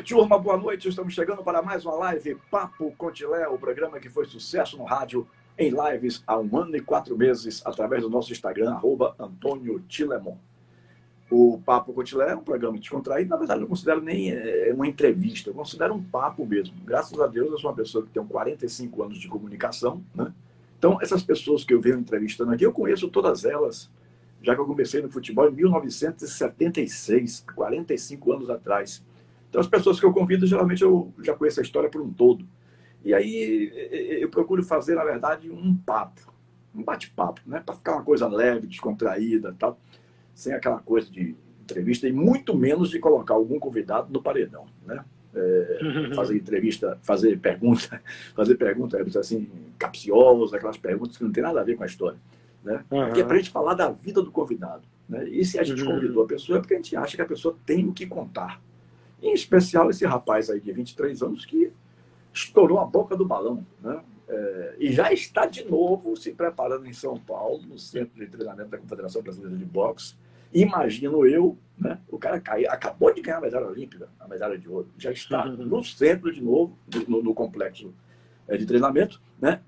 turma, boa noite. Estamos chegando para mais uma live Papo Contilé, o programa que foi sucesso no rádio em lives há 1 ano e 4 meses, através do nosso Instagram, @AntônioTilemon. O Papo Contilé é um programa descontraído. Na verdade, eu não considero nem uma entrevista, eu considero um papo mesmo. Graças a Deus, eu sou uma pessoa que tem 45 anos de comunicação, né? Então, essas pessoas que eu venho entrevistando aqui, eu conheço todas elas, já que eu comecei no futebol em 1976, 45 anos atrás. Então, as pessoas que eu convido, geralmente eu já conheço a história por um todo. E aí eu procuro fazer, na verdade, um papo, um bate-papo, né? Para ficar uma coisa leve, descontraída, tal, sem aquela coisa de entrevista e muito menos de colocar algum convidado no paredão, né? Fazer entrevista, fazer pergunta assim, capciosas, aquelas perguntas que não tem nada a ver com a história, né? Aqui é para a gente falar da vida do convidado, né? E se a gente convidou a pessoa é porque a gente acha que a pessoa tem o que contar. Em especial esse rapaz aí de 23 anos que estourou a boca do balão, né? E já está de novo se preparando em São Paulo, no centro de treinamento da Confederação Brasileira de Boxe. Imagino eu, né? O cara acabou de ganhar a medalha olímpica, a medalha de ouro, já está no centro de novo, no complexo de treinamento, né?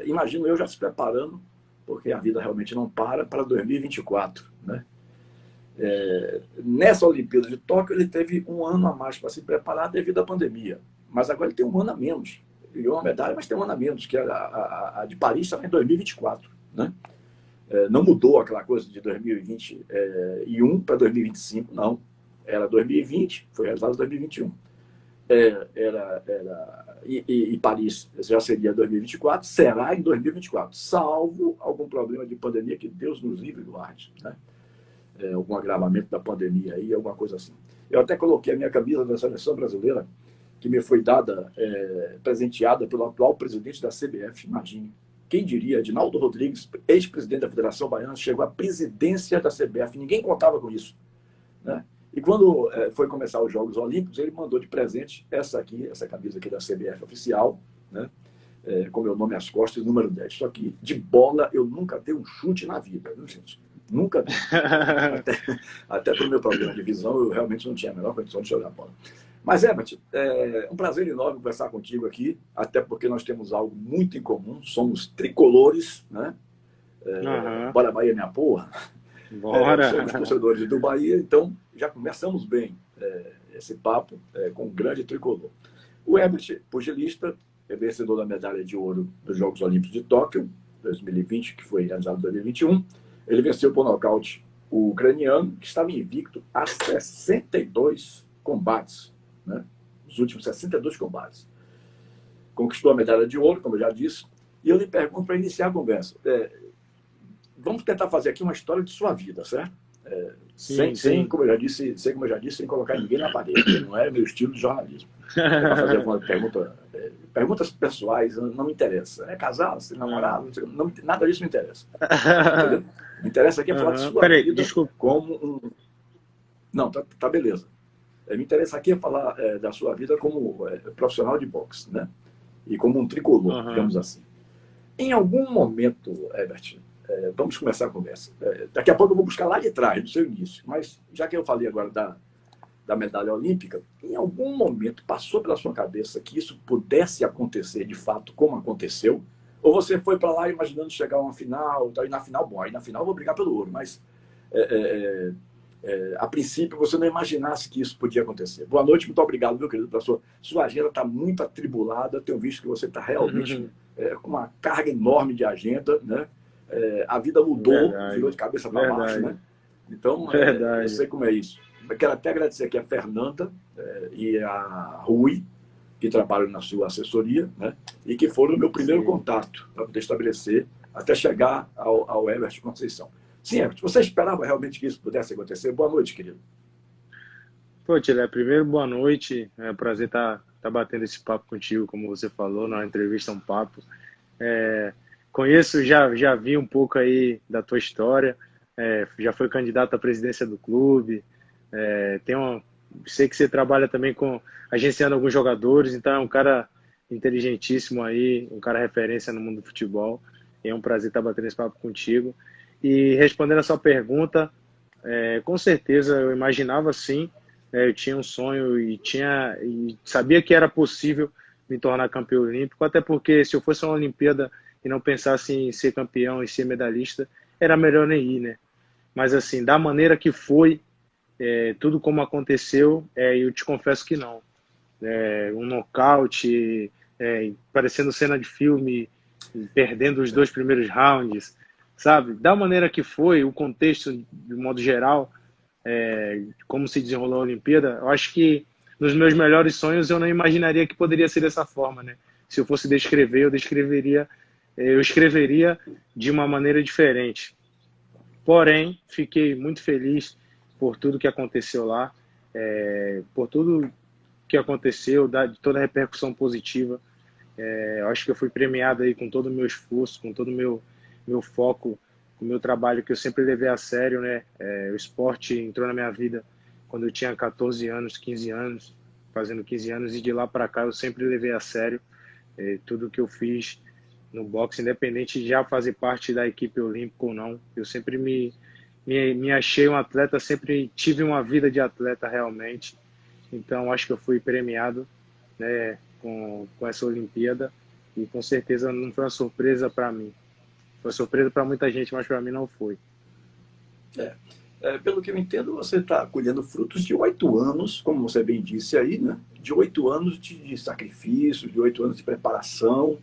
Imagino eu já se preparando, porque a vida realmente não para 2024, né? Nessa Olimpíada de Tóquio, ele teve 1 ano a mais para se preparar devido à pandemia. Mas agora ele tem 1 ano a menos. Ele ganhou uma medalha, mas tem 1 ano a menos, que a de Paris está em 2024. Né? Não mudou aquela coisa de 2021 para 2025, não. Era 2020, foi realizado em 2021. E Paris já seria 2024, será em 2024, salvo algum problema de pandemia que Deus nos livre e guarde, né? Algum agravamento da pandemia aí, alguma coisa assim. Eu até coloquei a minha camisa da seleção brasileira, que me foi dada, presenteada pelo atual presidente da CBF, imagine. Quem diria, Edinaldo Rodrigues, ex-presidente da Federação Baiana, chegou à presidência da CBF, ninguém contava com isso, né? E quando foi começar os Jogos Olímpicos, ele mandou de presente essa camisa aqui da CBF oficial, né? Com meu nome às costas, número 10. Só que de bola eu nunca dei um chute na vida, viu, gente? Nunca dei. Até pelo meu problema de visão, eu realmente não tinha a menor condição de jogar bola. Mas, Herbert, é um prazer enorme conversar contigo aqui, até porque nós temos algo muito em comum, somos tricolores, né? Bora Bahia, minha porra. Bora. Somos torcedores do Bahia, então já começamos bem esse papo com um grande tricolor. O Herbert, pugilista, é vencedor da medalha de ouro dos Jogos Olímpicos de Tóquio, 2020, que foi realizado em 2021. Ele venceu por nocaute o ucraniano, que estava invicto há 62 combates, né? Os últimos 62 combates. Conquistou a medalha de ouro, como eu já disse. E eu lhe pergunto, para iniciar a conversa, vamos tentar fazer aqui uma história de sua vida, certo? Sem, como eu já disse, sem colocar ninguém na parede, porque não é meu estilo de jornalismo. Para fazer alguma pergunta, perguntas pessoais, não me interessa. É casado, se namorado, nada disso me interessa. Entendeu? Me interessa aqui falar de sua vida desculpa. como um... Não, tá beleza. Me interessa aqui falar da sua vida como profissional de boxe, né? E como um tricolor, digamos assim. Em algum momento, Herbert, vamos começar a conversa. Daqui a pouco eu vou buscar lá de trás, do seu início. Mas já que eu falei agora da medalha olímpica, em algum momento passou pela sua cabeça que isso pudesse acontecer de fato, como aconteceu? Ou você foi para lá imaginando chegar a uma final, e na final, bom, aí na final eu vou brigar pelo ouro, mas a princípio você não imaginasse que isso podia acontecer. Boa noite, muito obrigado, meu querido, pela sua agenda está muito atribulada, tenho visto que você está realmente com uma carga enorme de agenda, né? A vida mudou, virou de cabeça para baixo, né? Então, eu sei como é isso. Eu quero até agradecer aqui a Fernanda e a Rui, que trabalham na sua assessoria, né? E que foram o meu primeiro contato para poder estabelecer, até chegar ao Herbert Conceição. Sim, Herbert, você esperava realmente que isso pudesse acontecer? Boa noite, querido. Pô, Tilé, primeiro, boa noite. É um prazer estar batendo esse papo contigo, como você falou, na entrevista um papo. Conheço, já vi um pouco aí da tua história, já foi candidato à presidência do clube, sei que você trabalha também agenciando alguns jogadores, então é um cara inteligentíssimo aí, um cara referência no mundo do futebol, e é um prazer estar batendo esse papo contigo. E respondendo a sua pergunta, com certeza eu imaginava sim Eu tinha um sonho e sabia que era possível me tornar campeão olímpico, até porque se eu fosse a uma Olimpíada e não pensasse em ser campeão e ser medalhista, era melhor nem ir, né? Mas assim, da maneira que foi, tudo como aconteceu, eu te confesso que não. Um nocaute, parecendo cena de filme, perdendo os 2 primeiros rounds, sabe? Da maneira que foi, o contexto, de modo geral, como se desenrolou a Olimpíada, eu acho que nos meus melhores sonhos eu não imaginaria que poderia ser dessa forma, né? Se eu fosse descrever, eu escreveria de uma maneira diferente. Porém, fiquei muito feliz por tudo que aconteceu lá, por tudo que aconteceu, de toda a repercussão positiva. Eu acho que eu fui premiado aí com todo o meu esforço, com todo o meu foco, com o meu trabalho que eu sempre levei a sério, né? O esporte entrou na minha vida quando eu tinha 14 anos, 15 anos, fazendo 15 anos, e de lá para cá eu sempre levei a sério tudo que eu fiz no boxe, independente de já fazer parte da equipe olímpica ou não. Eu sempre me achei um atleta, sempre tive uma vida de atleta realmente. Então acho que eu fui premiado, né, com essa Olimpíada, e com certeza não foi uma surpresa para mim. Foi surpresa para muita gente, mas para mim não foi. Pelo que eu entendo, você está colhendo frutos de 8 anos, como você bem disse aí, né? De 8 anos de sacrifício, de 8 anos de preparação.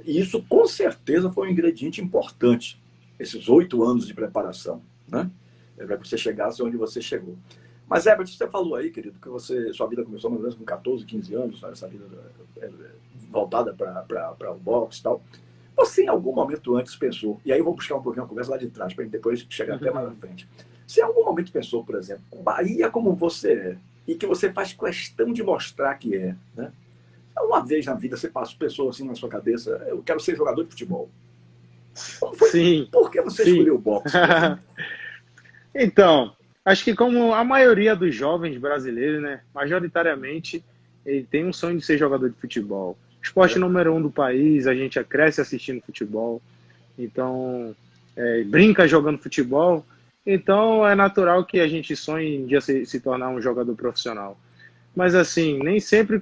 E isso, com certeza, foi um ingrediente importante, esses 8 anos de preparação, né? Para que você chegasse onde você chegou. Mas, Herbert, você falou aí, querido, que sua vida começou mais ou menos com 14, 15 anos, né? Essa vida voltada para o boxe e tal. Você, em algum momento antes, pensou, e aí eu vou buscar um pouquinho a conversa lá de trás, para depois chegar até mais na frente. Você, em algum momento, pensou, por exemplo, Bahia como você é, e que você faz questão de mostrar que é, né? Uma vez na vida você pensou assim na sua cabeça, eu quero ser jogador de futebol. Como foi? Sim, Por que você sim. escolheu o boxe? Então, acho que como a maioria dos jovens brasileiros, né, majoritariamente, ele tem um sonho de ser jogador de futebol. Esporte número 1 do país, a gente cresce assistindo futebol, então brinca jogando futebol, então é natural que a gente sonhe em dia se tornar um jogador profissional. Mas assim, nem sempre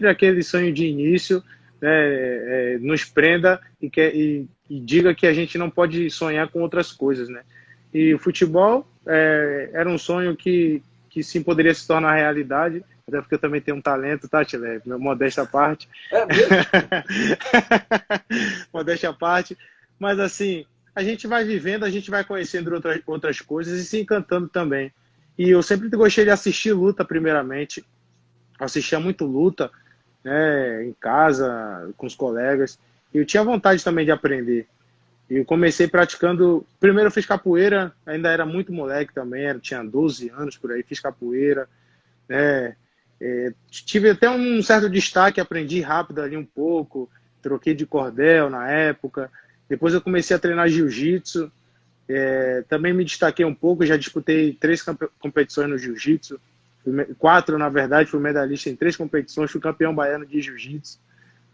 aquele sonho de início, né, nos prenda e diga que a gente não pode sonhar com outras coisas, né? E o futebol era um sonho que sim poderia se tornar realidade, até porque eu também tenho um talento, tá, Tilé? Meu modéstia à parte. É mesmo? Modéstia à parte. Mas assim, a gente vai vivendo, a gente vai conhecendo outras coisas e se encantando também. E eu sempre gostei de assistir luta, primeiramente. Assistia muito luta, né, em casa, com os colegas. E eu tinha vontade também de aprender. E eu comecei praticando. Primeiro eu fiz capoeira, ainda era muito moleque também, tinha 12 anos por aí, fiz capoeira, né? Tive até um certo destaque, aprendi rápido ali um pouco, troquei de cordel na época. Depois eu comecei a treinar jiu-jitsu, também me destaquei um pouco, já disputei 3 competições no jiu-jitsu, 4 na verdade, fui medalhista em 3 competições, fui campeão baiano de jiu-jitsu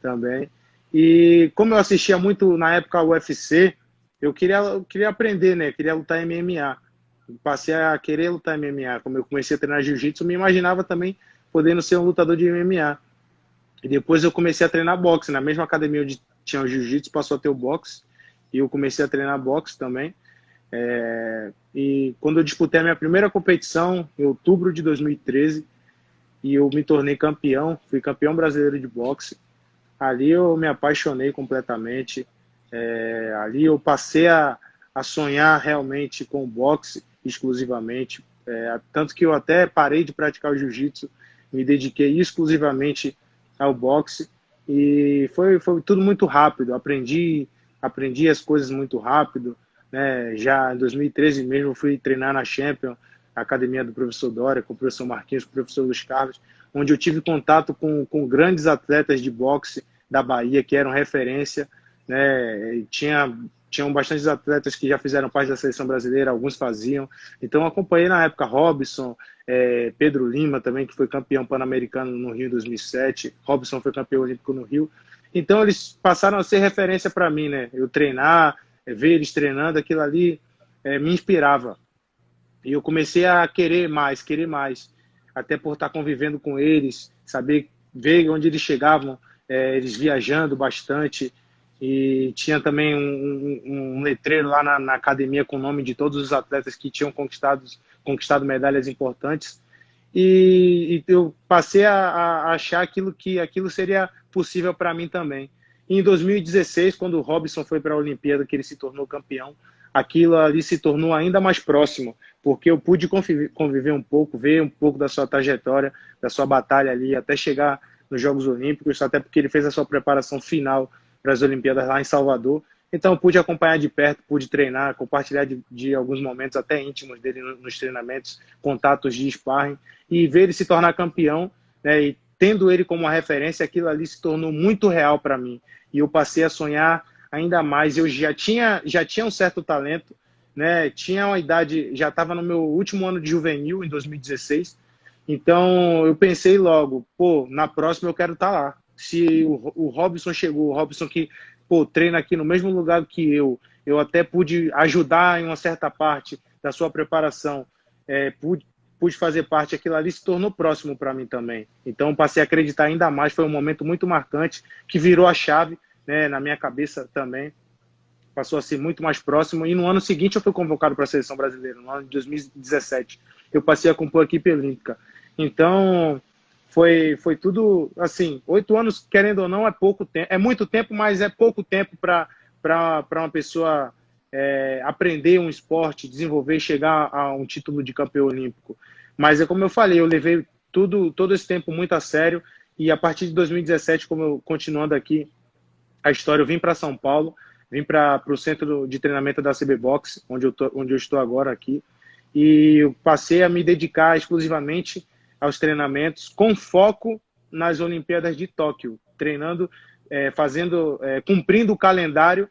também. E como eu assistia muito na época ao UFC, eu queria aprender, né? Queria lutar MMA. Passei a querer lutar MMA. Como eu comecei a treinar jiu-jitsu, eu me imaginava também podendo ser um lutador de MMA. E depois eu comecei a treinar boxe. Na mesma academia onde tinha o jiu-jitsu, passou a ter o boxe. E eu comecei a treinar boxe também. E quando eu disputei a minha primeira competição, em outubro de 2013, e eu me tornei campeão, fui campeão brasileiro de boxe. Ali eu me apaixonei completamente. Ali eu passei a sonhar realmente com o boxe exclusivamente. Tanto que eu até parei de praticar o jiu-jitsu, me dediquei exclusivamente ao boxe. E foi tudo muito rápido. Aprendi as coisas muito rápido, né? Já em 2013 mesmo eu fui treinar na Champion, a academia do professor Dória, com o professor Marquinhos, com o professor Luiz Carlos, onde eu tive contato com grandes atletas de boxe da Bahia, que eram referência, né? Tinham bastantes atletas que já fizeram parte da seleção brasileira, alguns faziam. Então, eu acompanhei na época Robson, Pedro Lima também, que foi campeão pan-americano no Rio em 2007. Robson foi campeão olímpico no Rio. Então, eles passaram a ser referência para mim, né? Eu treinar, ver eles treinando, aquilo ali me inspirava. E eu comecei a querer mais, até por estar convivendo com eles, saber, ver onde eles chegavam, eles viajando bastante, e tinha também um letreiro lá na academia com o nome de todos os atletas que tinham conquistado medalhas importantes, e eu passei a achar que aquilo seria possível para mim também. E em 2016, quando o Robson foi para a Olimpíada, que ele se tornou campeão, aquilo ali se tornou ainda mais próximo, porque eu pude conviver um pouco, ver um pouco da sua trajetória, da sua batalha ali, até chegar nos Jogos Olímpicos, até porque ele fez a sua preparação final para as Olimpíadas lá em Salvador. Então, eu pude acompanhar de perto, pude treinar, compartilhar de alguns momentos até íntimos dele nos treinamentos, contatos de sparring, e ver ele se tornar campeão, né, e tendo ele como uma referência, aquilo ali se tornou muito real para mim. E eu passei a sonhar ainda mais. Eu já tinha um certo talento, né? Tinha uma idade, já estava no meu último ano de juvenil, em 2016. Então, eu pensei logo, pô, na próxima eu quero estar lá. Se o Robson chegou, o Robson que, pô, treina aqui no mesmo lugar que eu até pude ajudar em uma certa parte da sua preparação, pude fazer parte, aquilo ali se tornou próximo para mim também. Então, passei a acreditar ainda mais, foi um momento muito marcante, que virou a chave, né, na minha cabeça também, passou a ser muito mais próximo, e no ano seguinte eu fui convocado para a Seleção Brasileira, no ano de 2017. Eu passei a compor a equipe olímpica. Então, foi tudo, assim, 8 anos, querendo ou não, é pouco tempo, é muito tempo, mas é pouco tempo para uma pessoa aprender um esporte, desenvolver, chegar a um título de campeão olímpico. Mas é como eu falei, eu levei todo esse tempo muito a sério, e a partir de 2017, como eu continuando aqui a história, eu vim para São Paulo, vim para o centro de treinamento da CB Box, onde eu estou agora aqui, e eu passei a me dedicar exclusivamente aos treinamentos, com foco nas Olimpíadas de Tóquio, treinando, cumprindo o calendário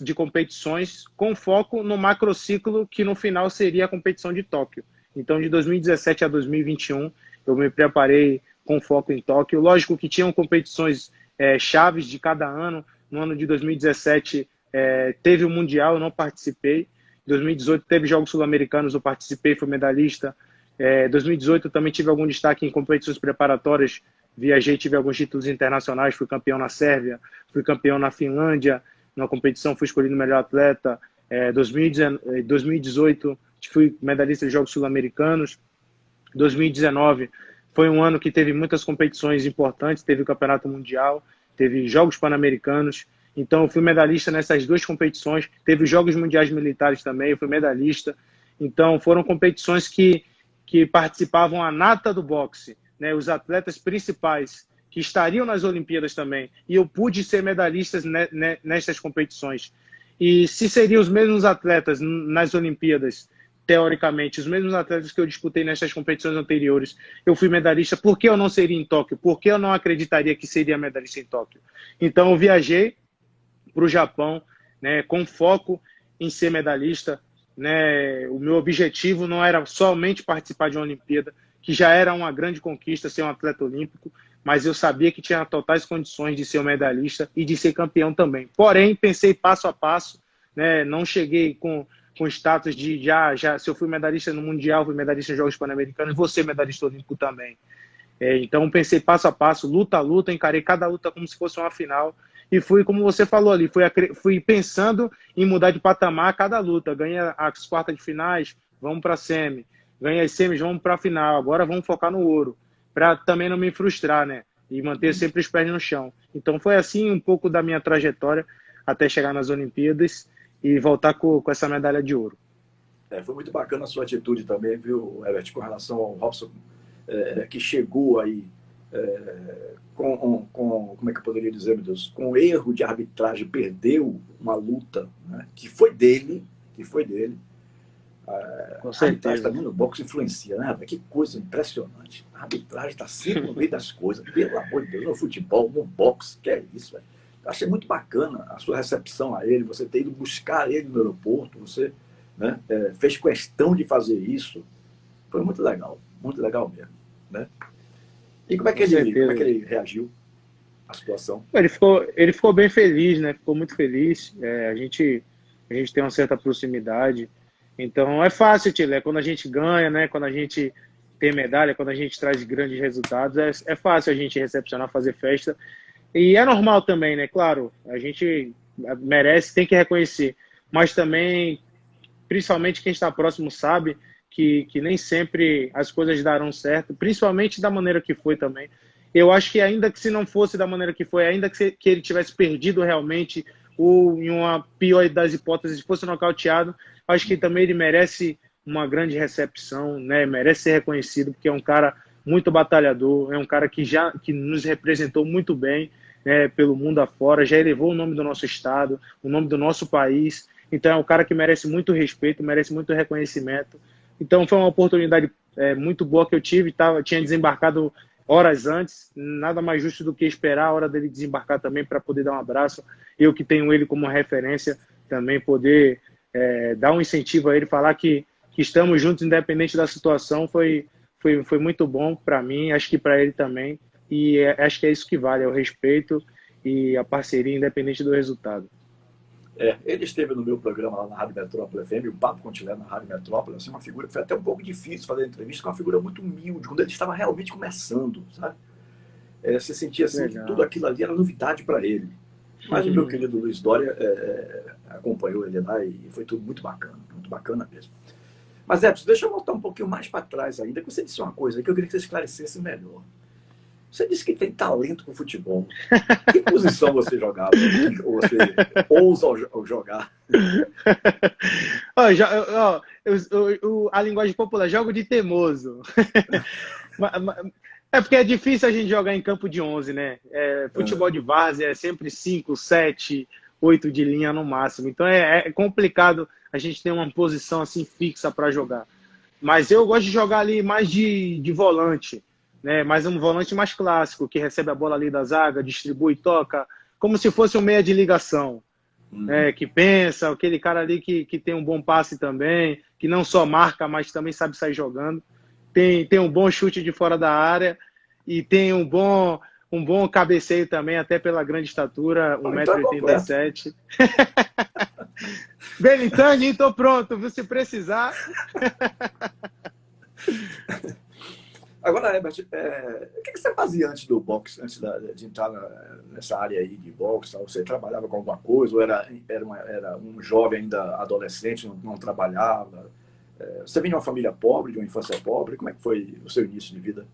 de competições, com foco no macrociclo, que no final seria a competição de Tóquio. Então, de 2017 a 2021, eu me preparei com foco em Tóquio. Lógico que tinham competições chaves de cada ano. No ano de 2017 teve o Mundial, eu não participei. Em 2018 teve Jogos Sul-Americanos, eu participei, fui medalhista. 2018 também tive algum destaque em competições preparatórias, viajei, tive alguns títulos internacionais, fui campeão na Sérvia, fui campeão na Finlândia, na competição fui escolhido melhor atleta. 2018 fui medalhista de Jogos Sul-Americanos. 2019 foi um ano que teve muitas competições importantes, teve o Campeonato Mundial, teve Jogos Pan-Americanos, então eu fui medalhista nessas duas competições, teve os Jogos Mundiais Militares também, eu fui medalhista. Então foram competições que participavam a nata do boxe, né, os atletas principais que estariam nas Olimpíadas também, e eu pude ser medalhista nessas competições. E se seriam os mesmos atletas nas Olimpíadas, teoricamente, os mesmos atletas que eu disputei nessas competições anteriores, eu fui medalhista, por que eu não seria em Tóquio? Por que eu não acreditaria que seria medalhista em Tóquio? Então eu viajei para o Japão, né, com foco em ser medalhista, né? O meu objetivo não era somente participar de uma Olimpíada, que já era uma grande conquista ser um atleta olímpico, mas eu sabia que tinha totais condições de ser um medalhista e de ser campeão também. Porém, pensei passo a passo, né? Não cheguei com status de já, se eu fui medalhista no Mundial, fui medalhista nos Jogos Pan-Americanos, vou ser medalhista olímpico também. Então, pensei passo a passo, luta a luta, encarei cada luta como se fosse uma final, e fui, como você falou ali, fui pensando em mudar de patamar a cada luta. Ganhei as quartas de finais, vamos para a semi. Ganhei as semis, vamos para a final. Agora vamos focar no ouro, para também não me frustrar, né? E manter sempre os pés no chão. Então, foi assim um pouco da minha trajetória até chegar nas Olimpíadas e voltar com essa medalha de ouro. Foi muito bacana a sua atitude também, viu, Herbert, com relação ao Robson, que chegou aí como é que eu poderia dizer, meu Deus, com erro de arbitragem, perdeu uma luta, né, que foi dele. A arbitragem também no boxe influencia, né? Que coisa impressionante. A arbitragem está sempre no meio das coisas, pelo amor de Deus, no futebol, no boxe, que é isso, velho. Achei muito bacana a sua recepção a ele, você ter ido buscar ele no aeroporto, você, né, fez questão de fazer isso. Foi muito legal mesmo, né? E como é que ele reagiu à situação? Ele ficou bem feliz, né? Ficou muito feliz. A gente tem uma certa proximidade. Então é fácil, Tile, quando a gente ganha, né? Quando a gente tem medalha, quando a gente traz grandes resultados, é fácil a gente recepcionar, fazer festa. E é normal também, né? Claro, a gente merece, tem que reconhecer. Mas também, principalmente quem está próximo sabe que nem sempre as coisas darão certo, principalmente da maneira que foi também. Eu acho que ainda que se não fosse da maneira que foi, ainda que ele tivesse perdido realmente, ou em uma pior das hipóteses, fosse nocauteado, acho que também ele merece uma grande recepção, né? Merece ser reconhecido, porque é um cara muito batalhador, é um cara que nos representou muito bem, né, pelo mundo afora, já elevou o nome do nosso estado, o nome do nosso país. Então é um cara que merece muito respeito, merece muito reconhecimento. Então foi uma oportunidade muito boa que eu tive, tinha desembarcado horas antes, nada mais justo do que esperar a hora dele desembarcar também para poder dar um abraço. Eu que tenho ele como referência, também poder dar um incentivo a ele, falar que estamos juntos independente da situação, foi muito bom para mim, acho que para ele também. E acho que é isso que vale, é o respeito e a parceria independente do resultado. Ele esteve no meu programa lá na Rádio Metrópole FM, o Papo Continua na Rádio Metrópole, assim, uma figura que foi até um pouco difícil fazer a entrevista, com uma figura muito humilde, quando ele estava realmente começando, sabe? Você sentia assim que tudo aquilo ali era novidade para ele. Mas o meu querido Luiz Dória acompanhou ele lá e foi tudo muito bacana mesmo. Mas, Edson, deixa eu voltar um pouquinho mais para trás ainda, que você disse uma coisa que eu queria que você esclarecesse melhor. Você disse que tem talento com futebol. Que posição você jogava? Ou você ousa jogar? A linguagem popular, jogo de teimoso. É porque é difícil a gente jogar em campo de 11, né? Futebol de várzea é sempre 5, 7, 8 de linha no máximo. Então é complicado a gente ter uma posição assim fixa para jogar. Mas eu gosto de jogar ali mais de volante, né? Mais um volante mais clássico, que recebe a bola ali da zaga, distribui, toca, como se fosse um meia de ligação. Que pensa, aquele cara ali que tem um bom passe também, que não só marca, mas também sabe sair jogando. Tem um bom chute de fora da área e tem um bom cabeceio também, até pela grande estatura, 1,87 m. Belintani, estou pronto, viu? Se precisar. Agora, Herbert, o que você fazia antes do boxe, antes de entrar nessa área aí de boxe? Você trabalhava com alguma coisa ou era um jovem ainda adolescente, não trabalhava? Você vem de uma família pobre, de uma infância pobre? Como é que foi o seu início de vida?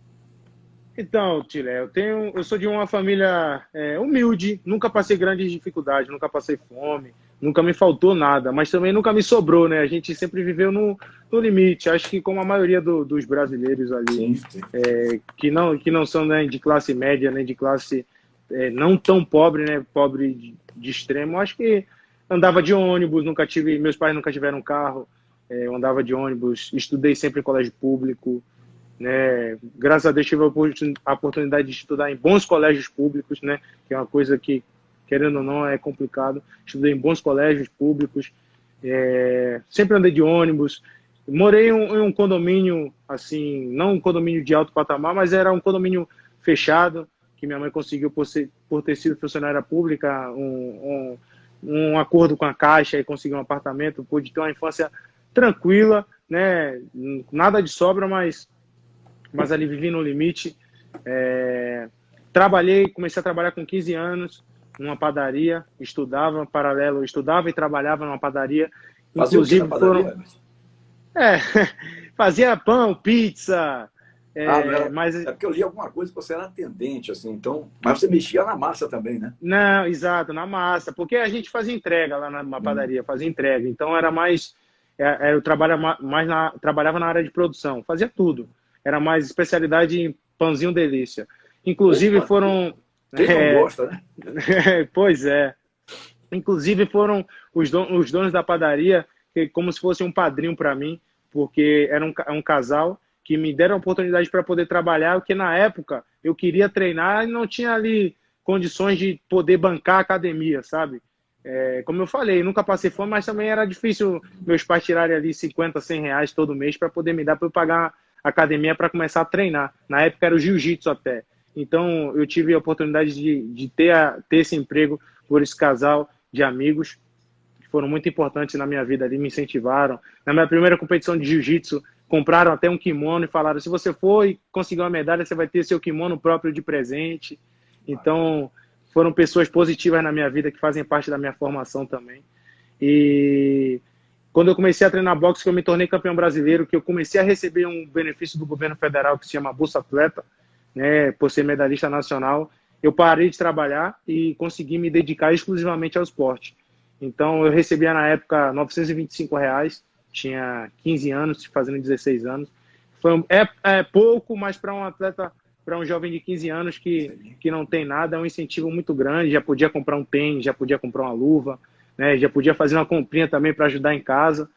Então, Tilé, eu sou de uma família humilde, nunca passei grandes dificuldades, nunca passei fome, nunca me faltou nada, mas também nunca me sobrou, né? A gente sempre viveu no limite. Acho que como a maioria dos brasileiros ali, Sim. Que não são, né, de classe média, nem de classe não tão pobre, né? Pobre de extremo. Acho que andava de ônibus, meus pais nunca tiveram carro, eu andava de ônibus, estudei sempre em colégio público, né? Graças a Deus tive a oportunidade de estudar em bons colégios públicos, né? Que é uma coisa que, querendo ou não, é complicado. Estudei em bons colégios públicos, sempre andei de ônibus, morei em um condomínio, assim, não um condomínio de alto patamar, mas era um condomínio fechado, que minha mãe conseguiu por ter sido funcionária pública, um acordo com a Caixa e conseguiu um apartamento, pude ter uma infância tranquila, né? Nada de sobra, mas ali vivi no limite. Comecei a trabalhar com 15 anos numa padaria, estudava e trabalhava numa padaria. Fazia inclusive o que na padaria? Fazia pão, pizza. Mas é porque eu li alguma coisa que você era atendente, assim, então. Mas você mexia na massa também, né? Não, exato, na massa, porque a gente fazia entrega lá na padaria, fazia entrega. Então era mais. Eu trabalhava na área de produção, fazia tudo. Era mais especialidade em pãozinho delícia. Inclusive foram... Quem não gosta, né? Pois é. Inclusive foram os donos da padaria, que, como se fosse um padrinho para mim, porque era um casal que me deram a oportunidade para poder trabalhar, porque na época eu queria treinar e não tinha ali condições de poder bancar a academia, sabe? Como eu falei, nunca passei fome, mas também era difícil meus pais tirarem ali 50, 100 reais todo mês para poder me dar para eu pagar academia para começar a treinar. Na época era o jiu-jitsu até. Então eu tive a oportunidade de ter esse emprego por esse casal de amigos. foram muito importantes na minha vida ali, me incentivaram. Na minha primeira competição de jiu-jitsu, compraram até um kimono e falaram, se você for e conseguir uma medalha, você vai ter seu kimono próprio de presente. Então, foram pessoas positivas na minha vida que fazem parte da minha formação também. E quando eu comecei a treinar boxe, que eu me tornei campeão brasileiro, que eu comecei a receber um benefício do governo federal que se chama Bolsa Atleta, né, por ser medalhista nacional, eu parei de trabalhar e consegui me dedicar exclusivamente ao esporte. Então, eu recebia na época R$ 925, tinha 15 anos, fazendo 16 anos. É pouco, mas para um atleta, para um jovem de 15 anos que não tem nada, é um incentivo muito grande. Já podia comprar um tênis, já podia comprar uma luva, né, já podia fazer uma comprinha também para ajudar em casa.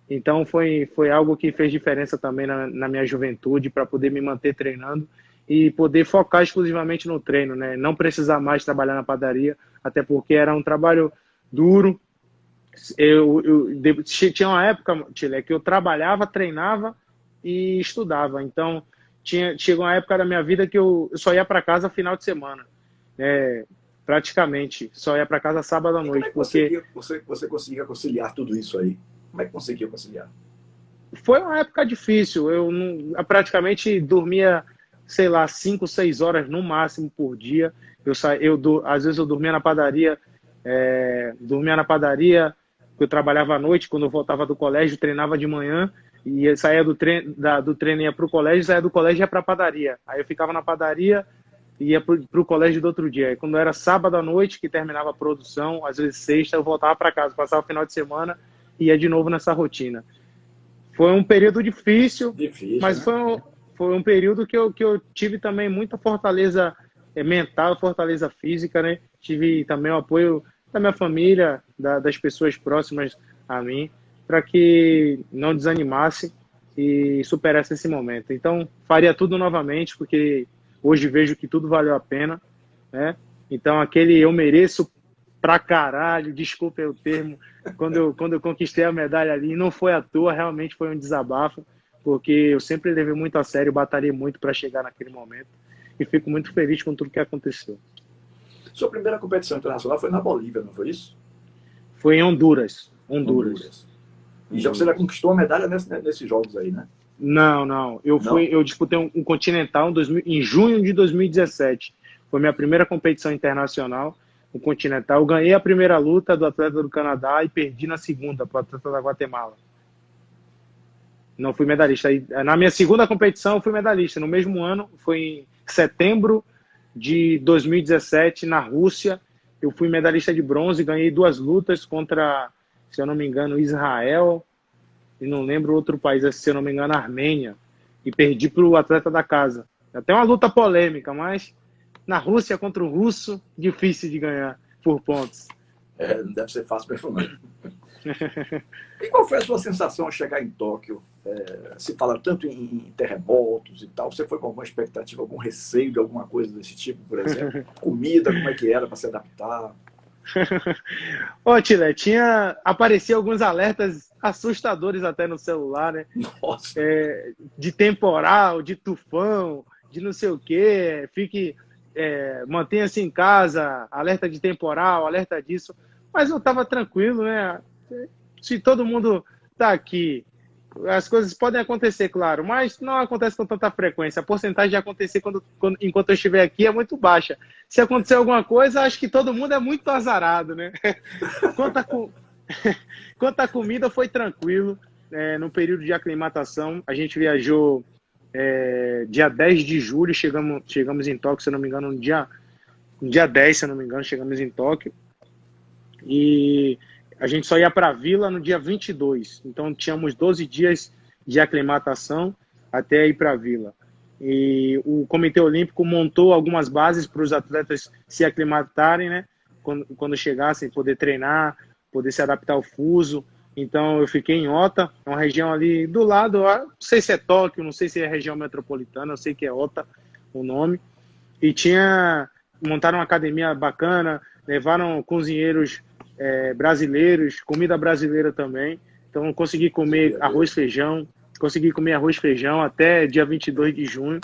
Então, foi algo que fez diferença também na minha juventude, para poder me manter treinando e poder focar exclusivamente no treino, né? Não precisar mais trabalhar na padaria, até porque era um trabalho duro. Tinha uma época, Tile, que eu trabalhava, treinava e estudava. Então, chegou uma época da minha vida que eu só ia para casa final de semana. Praticamente, só ia para casa sábado à noite. Como é que você conseguia conciliar tudo isso aí? Como é que conseguia conciliar? Foi uma época difícil. Eu praticamente dormia, sei lá, 5, 6 horas no máximo por dia. Às vezes eu dormia na padaria, eu trabalhava à noite, quando eu voltava do colégio, treinava de manhã, e saía do treino, ia para o colégio, saía do colégio e ia para a padaria. Aí eu ficava na padaria e ia para o colégio do outro dia. Aí, quando era sábado à noite, que terminava a produção, às vezes sexta, eu voltava para casa, passava o final de semana e ia de novo nessa rotina. Foi um período difícil, mas né? Foi um período que eu tive também muita fortaleza mental, fortaleza física, né? Tive também o apoio da minha família, das pessoas próximas a mim, para que não desanimasse e superasse esse momento. Então, faria tudo novamente, porque hoje vejo que tudo valeu a pena, né? Então, aquele eu mereço pra caralho, desculpa o termo, quando eu conquistei a medalha ali, não foi à toa, realmente foi um desabafo, porque eu sempre levei muito a sério, batalhei muito para chegar naquele momento, e fico muito feliz com tudo que aconteceu. Sua primeira competição internacional foi na Bolívia, não foi isso? Foi em Honduras. E você já conquistou a medalha nesses jogos aí, né? Não. Eu disputei um Continental em junho de 2017. Foi minha primeira competição internacional, o Continental. Eu ganhei a primeira luta do atleta do Canadá e perdi na segunda para o atleta da Guatemala. Não fui medalhista. Na minha segunda competição, eu fui medalhista. No mesmo ano, foi em setembro de 2017, na Rússia. Eu fui medalhista de bronze, ganhei 2 lutas contra, se eu não me engano, Israel, e não lembro outro país, se eu não me engano, Armênia. E perdi para o atleta da casa. Até uma luta polêmica, mas na Rússia contra o russo, difícil de ganhar por pontos. Não deve ser fácil mesmo, não. E qual foi a sua sensação ao chegar em Tóquio? Se fala tanto em terremotos e tal, você foi com alguma expectativa, algum receio de alguma coisa desse tipo, por exemplo? Comida, como é que era para se adaptar? Tile, aparecia alguns alertas assustadores até no celular, né? Nossa. De temporal, de tufão, de não sei o quê, mantenha-se em casa, alerta de temporal, alerta disso. Mas eu estava tranquilo, né? Se todo mundo está aqui, as coisas podem acontecer, claro, mas não acontece com tanta frequência. A porcentagem de acontecer enquanto eu estiver aqui é muito baixa. Se acontecer alguma coisa, acho que todo mundo é muito azarado, né? Quanto à comida, foi tranquilo. No período de aclimatação, a gente viajou dia 10 de julho, chegamos em Tóquio, se eu não me engano, no dia 10, se eu não me engano, chegamos em Tóquio. E a gente só ia para a Vila no dia 22. Então, tínhamos 12 dias de aclimatação até ir para a Vila. E o Comitê Olímpico montou algumas bases para os atletas se aclimatarem, né? Quando chegassem, poder treinar, poder se adaptar ao fuso. Então, eu fiquei em Ota, uma região ali do lado, não sei se é Tóquio, não sei se é região metropolitana, eu sei que é Ota o nome. E montaram uma academia bacana, levaram cozinheiros brasileiros, comida brasileira também. Então, consegui comer arroz e feijão até dia 22 de junho.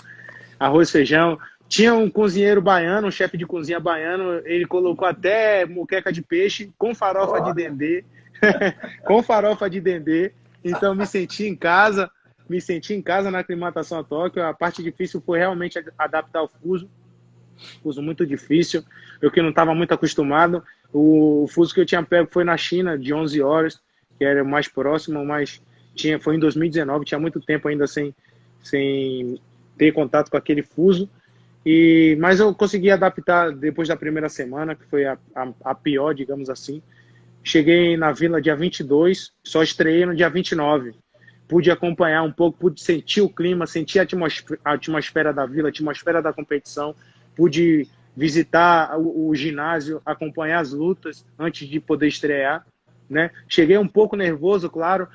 Arroz e feijão. Tinha um cozinheiro baiano, um chefe de cozinha baiano, ele colocou até moqueca de peixe com farofa de dendê. com farofa de dendê. Então me senti em casa na aclimatação a Tóquio. A parte difícil foi realmente adaptar o fuso muito difícil, eu que não estava muito acostumado. O fuso que eu tinha pego foi na China, de 11 horas, que era o mais próximo, mas foi em 2019, tinha muito tempo ainda sem ter contato com aquele fuso. Mas eu consegui adaptar depois da primeira semana, que foi a pior, digamos assim. Cheguei na Vila dia 22, só estreiei no dia 29. Pude acompanhar um pouco, pude sentir o clima, sentir a atmosfera da Vila, a atmosfera da competição. Pude visitar o ginásio, acompanhar as lutas antes de poder estrear, né? Cheguei um pouco nervoso, claro.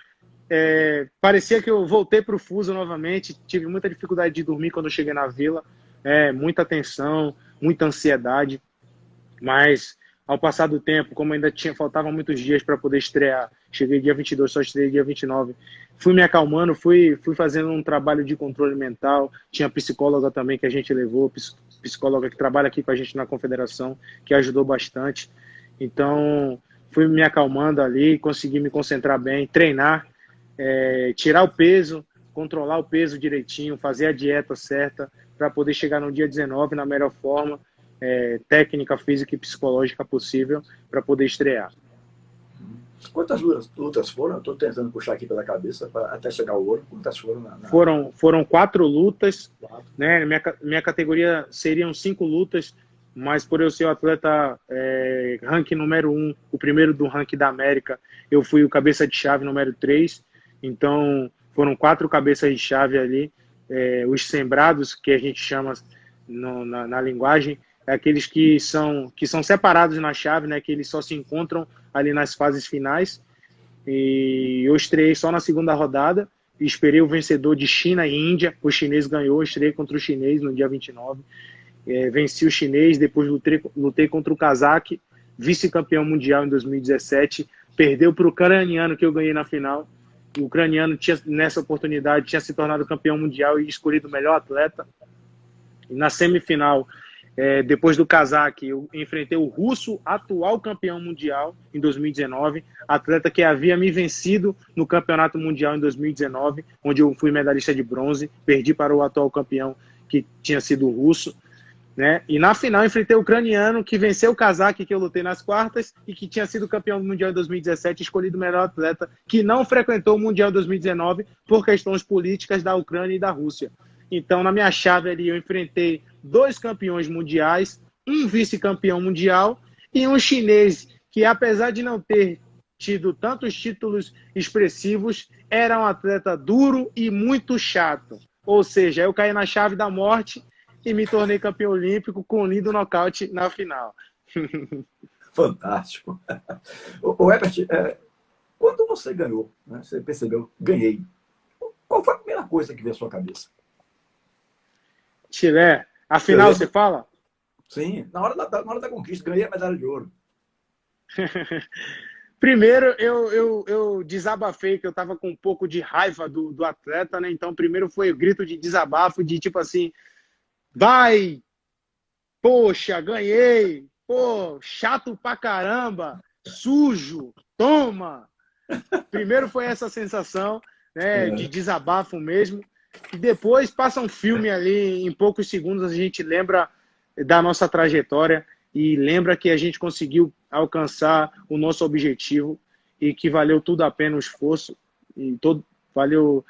Parecia que eu voltei para o fuso novamente. Tive muita dificuldade de dormir quando eu cheguei na Vila. Muita tensão, muita ansiedade. Mas, ao passar do tempo, como ainda faltavam muitos dias para poder estrear, cheguei dia 22, só estreiei dia 29, fui me acalmando, fui fazendo um trabalho de controle mental. Tinha psicóloga também que a gente levou, psicóloga que trabalha aqui com a gente na confederação, que ajudou bastante. Então, fui me acalmando ali, consegui me concentrar bem, treinar, tirar o peso, controlar o peso direitinho, fazer a dieta certa, para poder chegar no dia 19 na melhor forma, técnica, física e psicológica possível, para poder estrear. Quantas lutas foram? Estou tentando puxar aqui pela cabeça até chegar ao ouro. Quantas foram? Foram 4 lutas. Né? Minha categoria seriam 5 lutas, mas por eu ser o atleta ranking número 1, o primeiro do ranking da América, eu fui o cabeça de chave número 3. Então, foram 4 cabeças de chave ali. Os sembrados, que a gente chama na linguagem, aqueles que são separados na chave, né, que eles só se encontram ali nas fases finais. E eu estreiei só na segunda rodada, esperei o vencedor de China e Índia. O chinês ganhou, estreiei contra o chinês no dia 29. Venci o chinês, depois lutei contra o cazaque, vice-campeão mundial em 2017. Perdeu para o ucraniano, que eu ganhei na final. O ucraniano, nessa oportunidade, tinha se tornado campeão mundial e escolhido o melhor atleta. E na semifinal, depois do cazaque, eu enfrentei o russo, atual campeão mundial em 2019, atleta que havia me vencido no campeonato mundial em 2019, onde eu fui medalhista de bronze, perdi para o atual campeão, que tinha sido o russo, né? E na final enfrentei o ucraniano, que venceu o cazaque, que eu lutei nas quartas, e que tinha sido campeão mundial em 2017, escolhido o melhor atleta, que não frequentou o mundial em 2019 por questões políticas da Ucrânia e da Rússia. Então, na minha chave ali, eu enfrentei 2 campeões mundiais, um vice-campeão mundial e um chinês que, apesar de não ter tido tantos títulos expressivos, era um atleta duro e muito chato. Ou seja, eu caí na chave da morte e me tornei campeão olímpico com um lindo nocaute na final. Fantástico. O Herbert, quando você ganhou, né, você percebeu, ganhei, qual foi a primeira coisa que veio à sua cabeça? Chile, afinal você fala? Sim, na hora da conquista, ganhei a medalha de ouro. Primeiro, eu desabafei, que eu estava com um pouco de raiva do atleta, né? Então, primeiro foi o grito de desabafo, de tipo assim, vai, poxa, ganhei, pô, chato pra caramba, sujo, toma. Primeiro foi essa sensação, né, de desabafo mesmo. E depois passa um filme ali, em poucos segundos a gente lembra da nossa trajetória e lembra que a gente conseguiu alcançar o nosso objetivo e que valeu tudo a pena o esforço e tudo valeu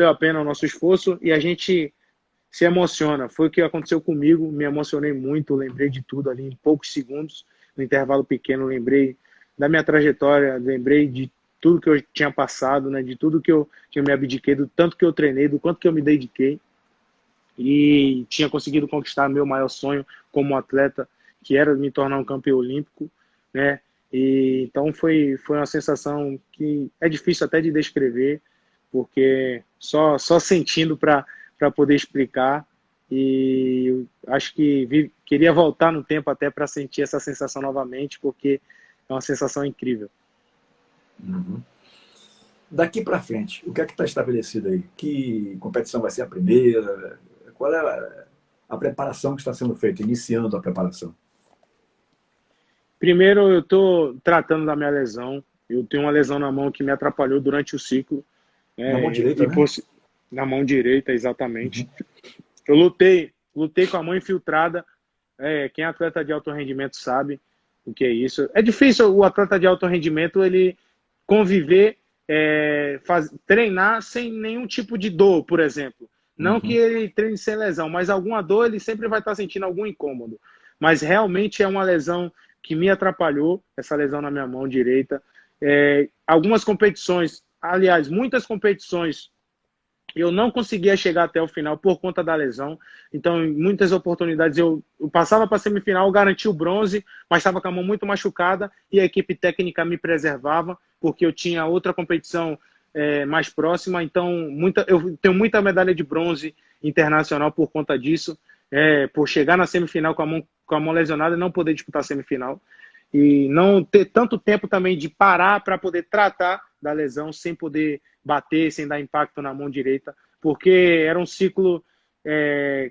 a pena o nosso esforço e a gente se emociona. Foi o que aconteceu comigo, me emocionei muito, lembrei de tudo ali em poucos segundos, no intervalo pequeno, lembrei da minha trajetória, lembrei de tudo que eu tinha passado, né, de tudo que eu tinha me abdiquei, do tanto que eu treinei, do quanto que eu me dediquei e tinha conseguido conquistar meu maior sonho como atleta, que era me tornar um campeão olímpico, né? E então foi uma sensação que é difícil até de descrever, porque só sentindo para poder explicar. E eu acho que queria voltar no tempo até para sentir essa sensação novamente, porque é uma sensação incrível. Uhum. Daqui para frente, o que é que está estabelecido aí? Que competição vai ser a primeira? Qual é a preparação que está sendo feita, iniciando a preparação? Primeiro, eu estou tratando da minha lesão. Eu tenho uma lesão na mão que me atrapalhou durante o ciclo. Na mão É, direita, né? na mão direita, exatamente. Uhum. Eu lutei com a mão infiltrada. Quem é atleta de alto rendimento sabe o que é isso. É difícil o atleta de alto rendimento ele conviver, treinar sem nenhum tipo de dor, por exemplo. Não que Uhum. ele treine sem lesão, mas alguma dor ele sempre vai estar sentindo algum incômodo. Mas realmente é uma lesão que me atrapalhou, essa lesão na minha mão direita. Algumas competições, aliás, muitas competições eu não conseguia chegar até o final por conta da lesão. Então, em muitas oportunidades, eu passava para a semifinal, garantia o bronze, mas estava com a mão muito machucada e a equipe técnica me preservava, porque eu tinha outra competição mais próxima. Então, eu tenho muita medalha de bronze internacional por conta disso, por chegar na semifinal com a mão lesionada e não poder disputar a semifinal. E não ter tanto tempo também de parar para poder tratar da lesão sem poder bater, sem dar impacto na mão direita, porque era um ciclo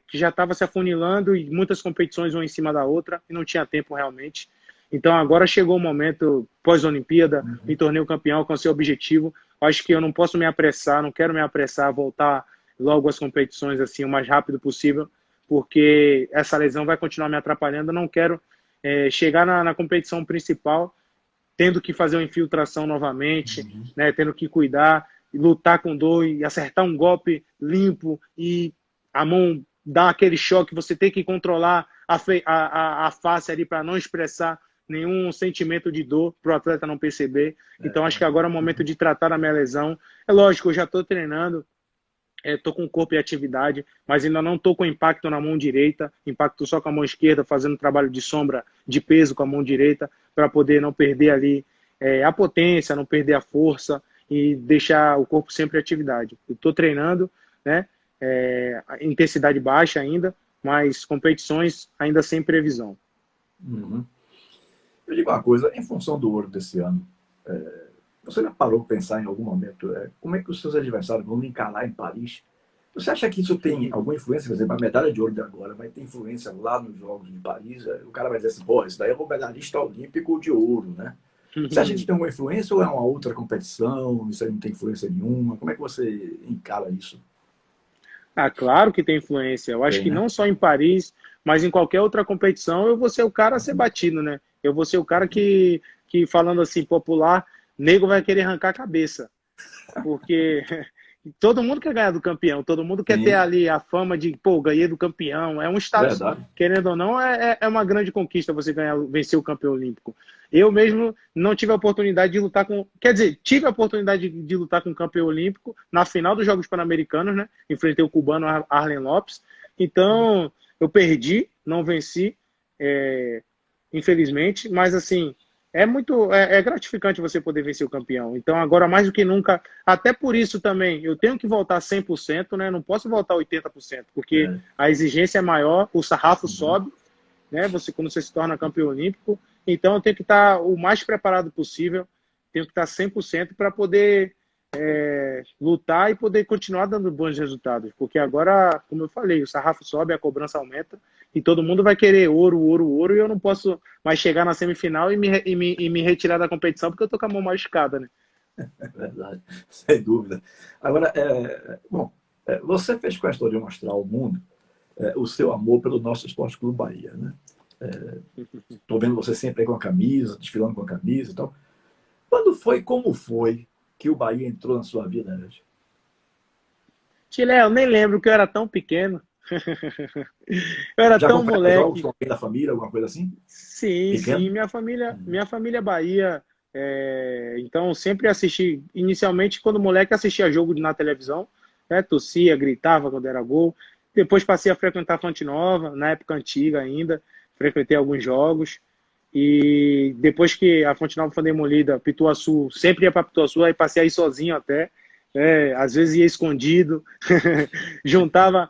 que já estava se afunilando e muitas competições uma em cima da outra e não tinha tempo realmente. Então agora chegou o momento, pós-Olimpíada, me Uhum. tornei o campeão, alcancei o objetivo. Acho que eu não posso me apressar, não quero me apressar a voltar logo às competições assim o mais rápido possível, porque essa lesão vai continuar me atrapalhando. Eu não quero chegar na competição principal tendo que fazer uma infiltração novamente, Uhum. né, tendo que cuidar, lutar com dor e acertar um golpe limpo e a mão dar aquele choque, você tem que controlar a face ali para não expressar nenhum sentimento de dor para o atleta não perceber. Então acho que agora é o momento de tratar a minha lesão. É lógico, eu já estou treinando, estou com o corpo em atividade, mas ainda não estou com impacto na mão direita, impacto só com a mão esquerda, fazendo trabalho de sombra, de peso com a mão direita, para poder não perder ali a potência, não perder a força e deixar o corpo sempre em atividade. Eu estou treinando, né? Intensidade baixa ainda, mas competições ainda sem previsão. Uhum. Eu digo uma coisa, em função do ouro desse ano, você já parou para pensar em algum momento como é que os seus adversários vão encarar em Paris? Você acha que isso tem alguma influência? Por exemplo, a medalha de ouro de agora vai ter influência lá nos Jogos de Paris? O cara vai dizer assim, pô, isso daí é um medalhista olímpico de ouro, né? Você acha que isso tem alguma influência ou é uma outra competição? Isso aí não tem influência nenhuma? Como é que você encara isso? Ah, claro que tem influência. Eu acho Tem, que né? não só em Paris, mas em qualquer outra competição, eu vou ser o cara a ser batido, né? Eu vou ser o cara que falando assim, popular, nego vai querer arrancar a cabeça. Porque todo mundo quer ganhar do campeão, todo mundo quer ter Sim, ali a fama de, pô, ganhei do campeão. É um status, verdade. querendo ou não, é uma grande conquista você ganhar, vencer o campeão olímpico. Eu mesmo não tive a oportunidade de lutar com. Quer dizer, tive a oportunidade de lutar com o campeão olímpico na final dos Jogos Pan-Americanos, né? Enfrentei o cubano Arlen Lopes. Então, eu perdi, não venci, infelizmente, mas assim, é gratificante você poder vencer o campeão. Então, agora mais do que nunca, até por isso também, eu tenho que voltar 100%, né? Não posso voltar 80%, porque É. a exigência é maior, o sarrafo Uhum. sobe, né? Quando você se torna campeão olímpico. Então, eu tenho que estar o mais preparado possível, tenho que estar 100% para poder lutar e poder continuar dando bons resultados. Porque agora, como eu falei, o sarrafo sobe, a cobrança aumenta e todo mundo vai querer ouro, ouro, ouro e eu não posso mais chegar na semifinal e me retirar da competição porque eu tô com a mão machucada, né? É verdade, sem dúvida. Agora, bom, você fez questão de mostrar ao mundo o seu amor pelo nosso Esporte Clube Bahia, né? Estou vendo você sempre aí com a camisa, desfilando com a camisa e tal. Quando foi, como foi que o Bahia entrou na sua vida, né? Chile, eu nem lembro que eu era tão pequeno. Eu era Já tão acompanhava jogos moleque. com alguém da família, alguma coisa assim? Sim, sim, Pequeno? minha família é Bahia, então sempre assisti, inicialmente quando moleque assistia jogo na televisão, né, torcia, gritava quando era gol, depois passei a frequentar a Fonte Nova, na época antiga ainda, frequentei alguns jogos, e depois que a Fonte Nova foi demolida, Pituaçu, sempre ia para Pituaçu, aí passei aí sozinho até, às vezes ia escondido, juntava.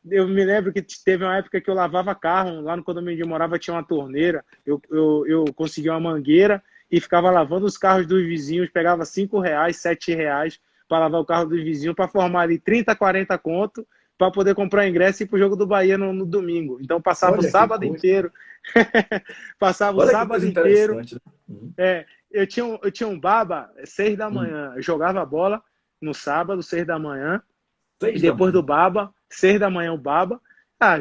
Eu me lembro que teve uma época que eu lavava carro, lá no condomínio onde eu morava tinha uma torneira, eu consegui uma mangueira e ficava lavando os carros dos vizinhos, pegava R$ 5, R$ 7 para lavar o carro dos vizinhos, para formar ali 30, 40 conto, para poder comprar ingresso e ir para o jogo do Bahia no domingo. Então passava o sábado inteiro. Passava o sábado inteiro. Né? Uhum. Eu tinha um baba, 6 da manhã. Eu jogava bola no sábado, 6 da manhã. E depois do baba, 6 da manhã o baba.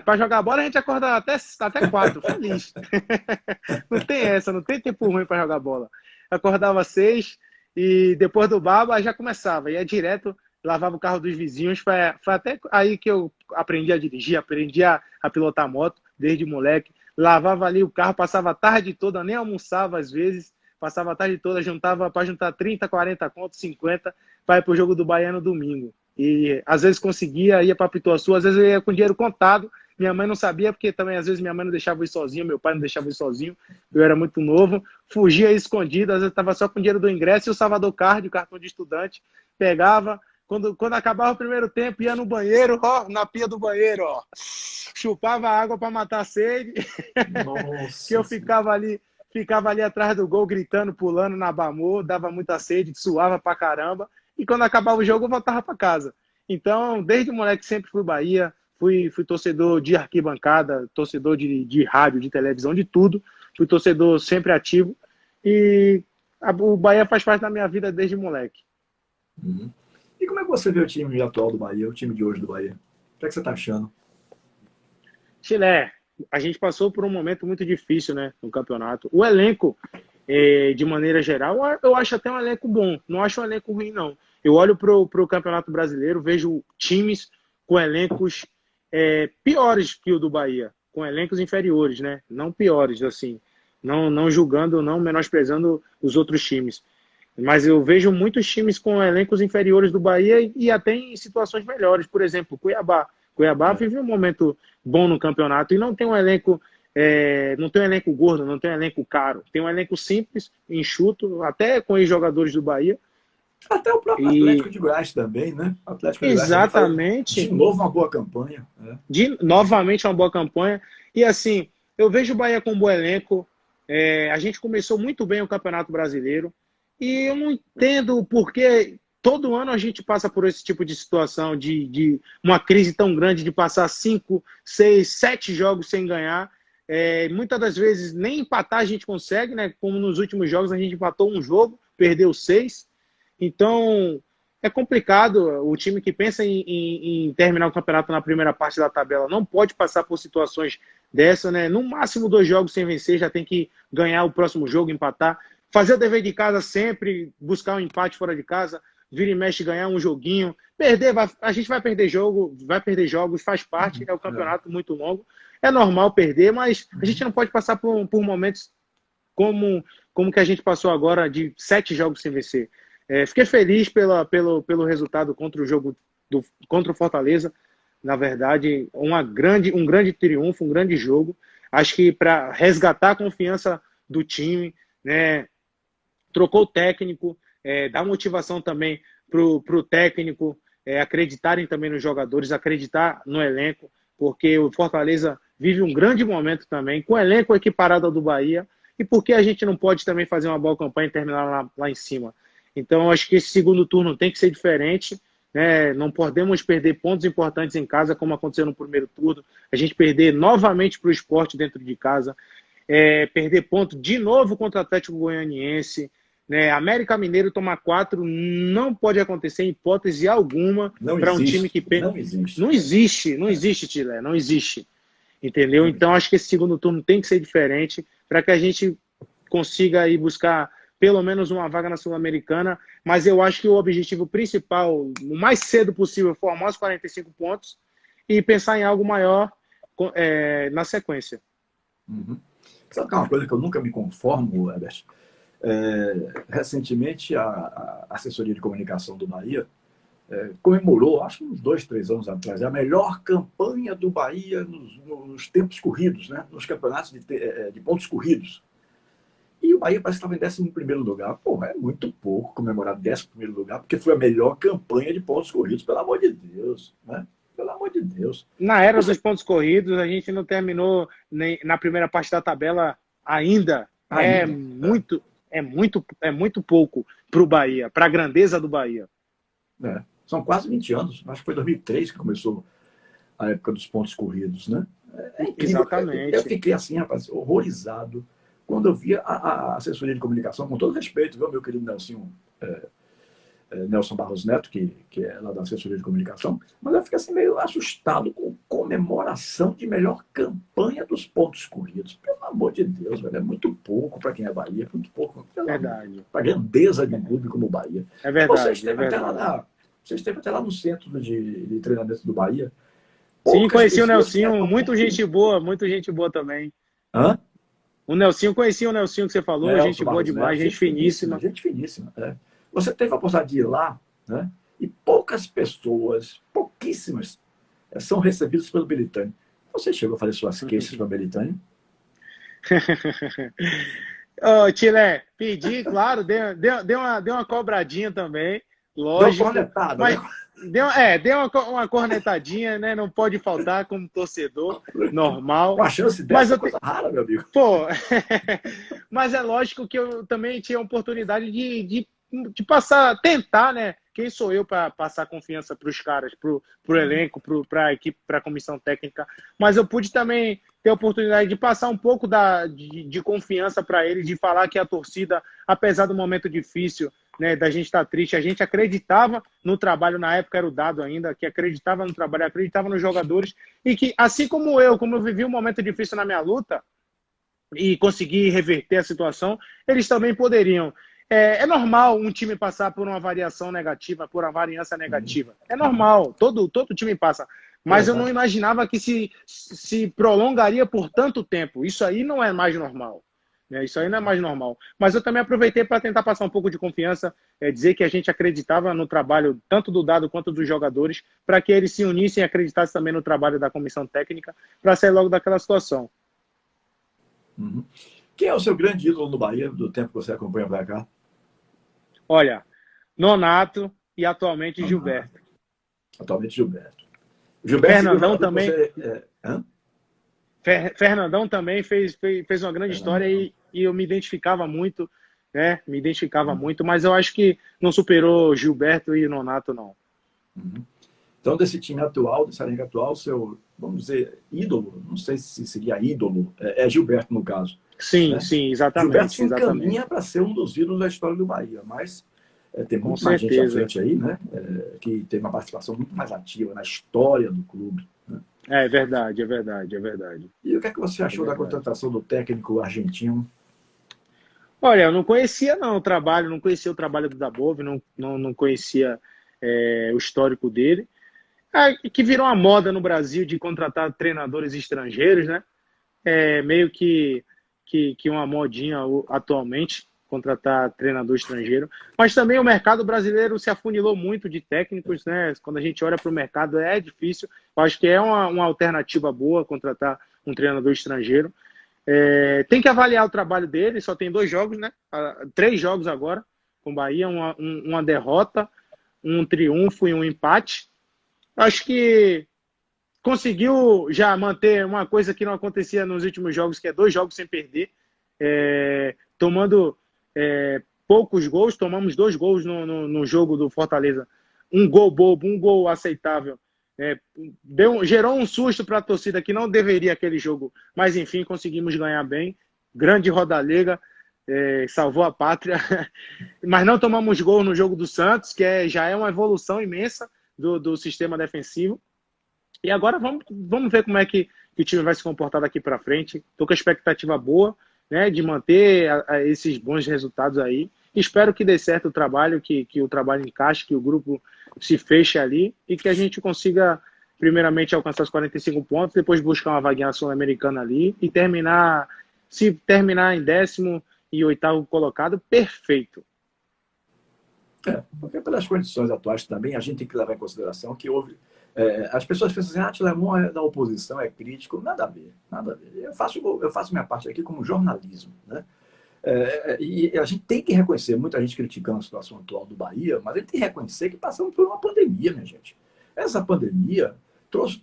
Para jogar bola a gente acorda até 4, feliz. Não tem essa, não tem tempo ruim para jogar bola. Acordava 6 e depois do baba já começava. Ia direto, lavava o carro dos vizinhos. Foi até aí que eu aprendi a dirigir, aprendi a pilotar moto desde moleque. Lavava ali o carro, passava a tarde toda, nem almoçava às vezes. Passava a tarde toda, juntava para juntar 30, 40 contos, 50 para ir para o jogo do Bahia no domingo. E às vezes conseguia, ia para Pituaçu, às vezes eu ia com dinheiro contado. Minha mãe não sabia, porque também às vezes minha mãe não deixava eu ir sozinho, meu pai não deixava eu ir sozinho, eu era muito novo. Fugia escondido, às vezes estava só com o dinheiro do ingresso e o Salvador Card, o cartão de estudante, pegava. Quando acabava o primeiro tempo, ia no banheiro, ó, na pia do banheiro, ó, chupava água para matar a sede. Nossa. Que eu ficava ali atrás do gol, gritando, pulando na Bamô, dava muita sede, suava pra caramba. E quando acabava o jogo, eu voltava para casa. Então, desde moleque, sempre fui Bahia, fui torcedor de arquibancada, torcedor de rádio, de televisão, de tudo. Fui torcedor sempre ativo. E o Bahia faz parte da minha vida desde moleque. Uhum. E como é que você vê o time atual do Bahia, o time de hoje do Bahia? O que é que você está achando? Chilé, a gente passou por um momento muito difícil, né, no campeonato. O elenco, de maneira geral, eu acho até um elenco bom. Não acho um elenco ruim, não. Eu olho para o Campeonato Brasileiro, vejo times com elencos piores que o do Bahia, com elencos inferiores, né? Não piores, assim. Não julgando, não menosprezando os outros times. Mas eu vejo muitos times com elencos inferiores do Bahia e até em situações melhores. Por exemplo, Cuiabá. Cuiabá vive um momento bom no campeonato e não tem um elenco, não tem um elenco gordo, não tem um elenco caro. Tem um elenco simples, enxuto, até com os jogadores do Bahia. Até o próprio Atlético de Goiás também, né? O Atlético de Goiás exatamente. De novo uma boa campanha. Novamente uma boa campanha. E assim, eu vejo o Bahia com um bom elenco. A gente começou muito bem o Campeonato Brasileiro. E eu não entendo por que todo ano a gente passa por esse tipo de situação, de uma crise tão grande, de passar 5, 6, 7 jogos sem ganhar. Muitas das vezes nem empatar a gente consegue, né? Como nos últimos jogos a gente empatou um jogo, perdeu 6. Então é complicado. O time que pensa em terminar o campeonato na primeira parte da tabela não pode passar por situações dessa, né? No máximo 2 jogos sem vencer, já tem que ganhar o próximo jogo, empatar. Fazer o dever de casa sempre, buscar um empate fora de casa, vira e mexe, ganhar um joguinho. A gente vai perder jogos, faz parte, é um campeonato muito longo. É normal perder, mas a gente não pode passar por momentos como que a gente passou agora, de 7 jogos sem vencer. Fiquei feliz pelo resultado contra o jogo contra o Fortaleza. Na verdade, um grande triunfo, um grande jogo. Acho que para resgatar a confiança do time, né? Trocou o técnico, dá motivação também para o técnico acreditarem também nos jogadores, acreditar no elenco, porque o Fortaleza vive um grande momento também, com o elenco equiparado ao do Bahia, e porque a gente não pode também fazer uma boa campanha e terminar lá em cima. Então, acho que esse segundo turno tem que ser diferente, né? Não podemos perder pontos importantes em casa, como aconteceu no primeiro turno, a gente perder novamente para o Sport dentro de casa, perder ponto de novo contra o Atlético Goianiense, né? América Mineiro tomar 4 não pode acontecer em hipótese alguma para um time que não existe. Não existe, Tilé, não existe. Entendeu? Então acho que esse segundo turno tem que ser diferente para que a gente consiga aí buscar pelo menos uma vaga na Sul-Americana, mas eu acho que o objetivo principal, o mais cedo possível, formar os 45 pontos e pensar em algo maior na sequência. Uhum. Sabe que é uma coisa que eu nunca me conformo, Herbert? Recentemente, a assessoria de comunicação do Bahia comemorou, acho que uns 2, 3 anos atrás, a melhor campanha do Bahia nos tempos corridos, né? Nos campeonatos de pontos corridos. E o Bahia parece que estava em 11º lugar. Pô, é muito pouco comemorar 11º lugar, porque foi a melhor campanha de pontos corridos, pelo amor de Deus, né? Pelo amor de Deus. Na era dos pontos corridos, a gente não terminou nem na primeira parte da tabela ainda. É muito pouco para o Bahia, para a grandeza do Bahia. São quase 20 anos. Acho que foi 2003 que começou a época dos pontos corridos, né? É incrível. Exatamente. Eu fiquei assim, rapaz, horrorizado quando eu via a assessoria de comunicação, com todo respeito, viu, meu querido Nelson Barros Neto, que é lá da assessoria de comunicação, mas eu fiquei assim meio assustado com comemoração de melhor campanha dos pontos corridos. Pelo amor de Deus, velho, é muito pouco para quem é Bahia, muito pouco Verdade. para a grandeza de um clube como o Bahia. É verdade. Você esteve até lá no centro de treinamento do Bahia. Sim, conheci o pessoas Nelsinho, muito gente boa também. Hã? O Nelsinho, conheci o Nelsinho que você falou, gente boa Barros demais, Neto, gente finíssima. Gente finíssima. Você teve a oportunidade de ir lá, né? E poucas pessoas, pouquíssimas, são recebidas pelo Belitani. Você chegou a fazer suas queixas para o Belitani? Ô, Tilé, pedi, claro, deu uma cobradinha também, lógico. Deu uma cornetada, mas né? deu uma cornetadinha, né? Não pode faltar como torcedor, normal. Com a chance dessa, coisa rara, meu amigo. Pô, mas é lógico que eu também tinha a oportunidade de passar, tentar, né? Quem sou eu para passar confiança para os caras, para o elenco, para a equipe, para a comissão técnica. Mas eu pude também ter a oportunidade de passar um pouco de confiança para eles, de falar que a torcida, apesar do momento difícil, né, da gente estar triste, a gente acreditava no trabalho, na época era o Dado ainda, que acreditava no trabalho, acreditava nos jogadores, e que, assim como eu vivi um momento difícil na minha luta, e consegui reverter a situação, eles também poderiam. É normal um time passar por uma variação negativa, por uma variância negativa. É normal, todo time passa. Mas eu não imaginava que se prolongaria por tanto tempo. Isso aí não é mais normal. Né? Isso aí não é mais normal. Mas eu também aproveitei para tentar passar um pouco de confiança, dizer que a gente acreditava no trabalho tanto do Dado quanto dos jogadores, para que eles se unissem e acreditassem também no trabalho da comissão técnica, para sair logo daquela situação. Uhum. Quem é o seu grande ídolo no Bahia, do tempo que você acompanha para cá? Olha, Nonato e atualmente Gilberto. Atualmente Gilberto. Fernandão também. Fernandão também fez uma grande história e eu me identificava muito, né? Me identificava muito, mas eu acho que não superou Gilberto e Nonato, não. Uhum. Então, desse time atual, dessa liga atual, seu, vamos dizer, ídolo, não sei se seria ídolo, é Gilberto no caso. Sim, né? sim, exatamente. Gilberto se encaminha para ser um dos ídolos da história do Bahia, mas tem muito mais gente à frente aí, né? Que teve uma participação muito mais ativa na história do clube. Né? É verdade, é verdade, é verdade. E o que é que você achou da contratação do técnico argentino? Olha, eu não conhecia não o trabalho, não conhecia o trabalho do Dabove, não conhecia o histórico dele. Que virou uma moda no Brasil de contratar treinadores estrangeiros, né? Meio que uma modinha atualmente, contratar treinador estrangeiro. Mas também o mercado brasileiro se afunilou muito de técnicos, né? Quando a gente olha para o mercado é difícil. Eu acho que é uma alternativa boa contratar um treinador estrangeiro. Tem que avaliar o trabalho dele, só tem 2 jogos, né? 3 jogos agora, com o Bahia, uma derrota, um triunfo e um empate. Acho que conseguiu já manter uma coisa que não acontecia nos últimos jogos, que é 2 jogos sem perder, tomando poucos gols. Tomamos 2 gols no jogo do Fortaleza. Um gol bobo, um gol aceitável. Gerou um susto para a torcida que não deveria aquele jogo, mas enfim, conseguimos ganhar bem. Grande Rodalega, salvou a pátria. Mas não tomamos gol no jogo do Santos, que já é uma evolução imensa do sistema defensivo. E agora vamos ver como é que o time vai se comportar daqui para frente. Estou com a expectativa boa, né, de manter esses bons resultados aí. Espero que dê certo o trabalho, que o trabalho encaixe, que o grupo se feche ali e que a gente consiga, primeiramente, alcançar os 45 pontos, depois buscar uma vaguinha sul-americana ali e terminar em 18º colocado, perfeito. Porque pelas condições atuais também, a gente tem que levar em consideração que houve... as pessoas pensam assim, Tilemon é da oposição, é crítico. Nada a ver, nada a ver. Eu faço minha parte aqui como jornalismo, né? E a gente tem que reconhecer, muita gente criticando a situação atual do Bahia, mas a gente tem que reconhecer que passamos por uma pandemia, minha gente. Essa pandemia trouxe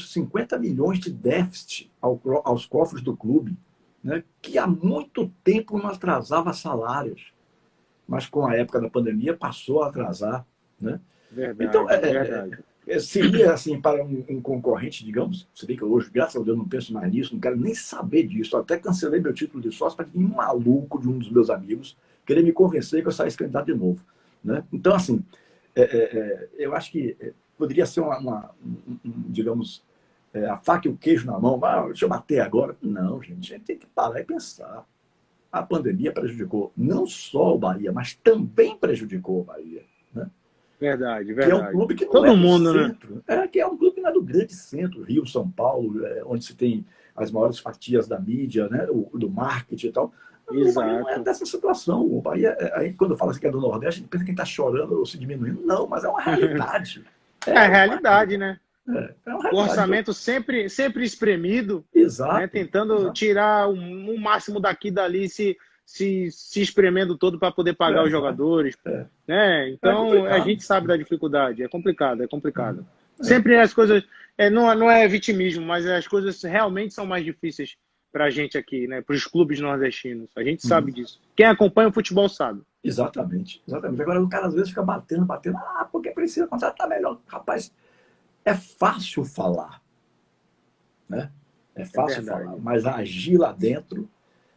50 milhões de déficit aos cofres do clube, né? Que há muito tempo não atrasava salários. Mas com a época da pandemia passou a atrasar. Né? Verdade, Então, verdade. Seria assim para um concorrente, digamos, se bem que hoje, graças a Deus, não penso mais nisso, não quero nem saber disso. Eu até cancelei meu título de sócio para que um maluco de um dos meus amigos querer me convencer que eu saísse candidato de novo. Né? Então, assim, eu acho que poderia ser digamos, a faca e o queijo na mão. Deixa eu bater agora. Não, gente, a gente tem que parar e pensar. A pandemia prejudicou não só o Bahia, mas também prejudicou o Bahia. Né? Verdade, Que é um verdade. clube que não é Todo do mundo, né? centro. Que é um clube que não é do grande centro, Rio, São Paulo, onde se tem as maiores fatias da mídia, né, do marketing e tal. O Bahia não é Exato. dessa situação. O Bahia, aí, quando fala assim que é do Nordeste, a gente pensa que a gente está chorando ou se diminuindo. Não, mas é uma realidade. É a Uma realidade, realidade. né? É uma O realidade. orçamento sempre espremido, né? Exato. Tentando Exato. tirar o máximo daqui e dali, se espremendo todo para poder pagar os jogadores. É, Né? é Então, a complicado. gente sabe da dificuldade. É complicado, é complicado. Sempre as coisas... não é vitimismo, mas as coisas realmente são mais difíceis para a gente aqui, né? Para os clubes nordestinos. A gente sabe disso. Quem acompanha o futebol sabe. Exatamente, exatamente. Agora o cara às vezes fica batendo, porque precisa contratar melhor. Rapaz, é fácil falar, né? É É fácil falar, verdade. mas agir lá dentro,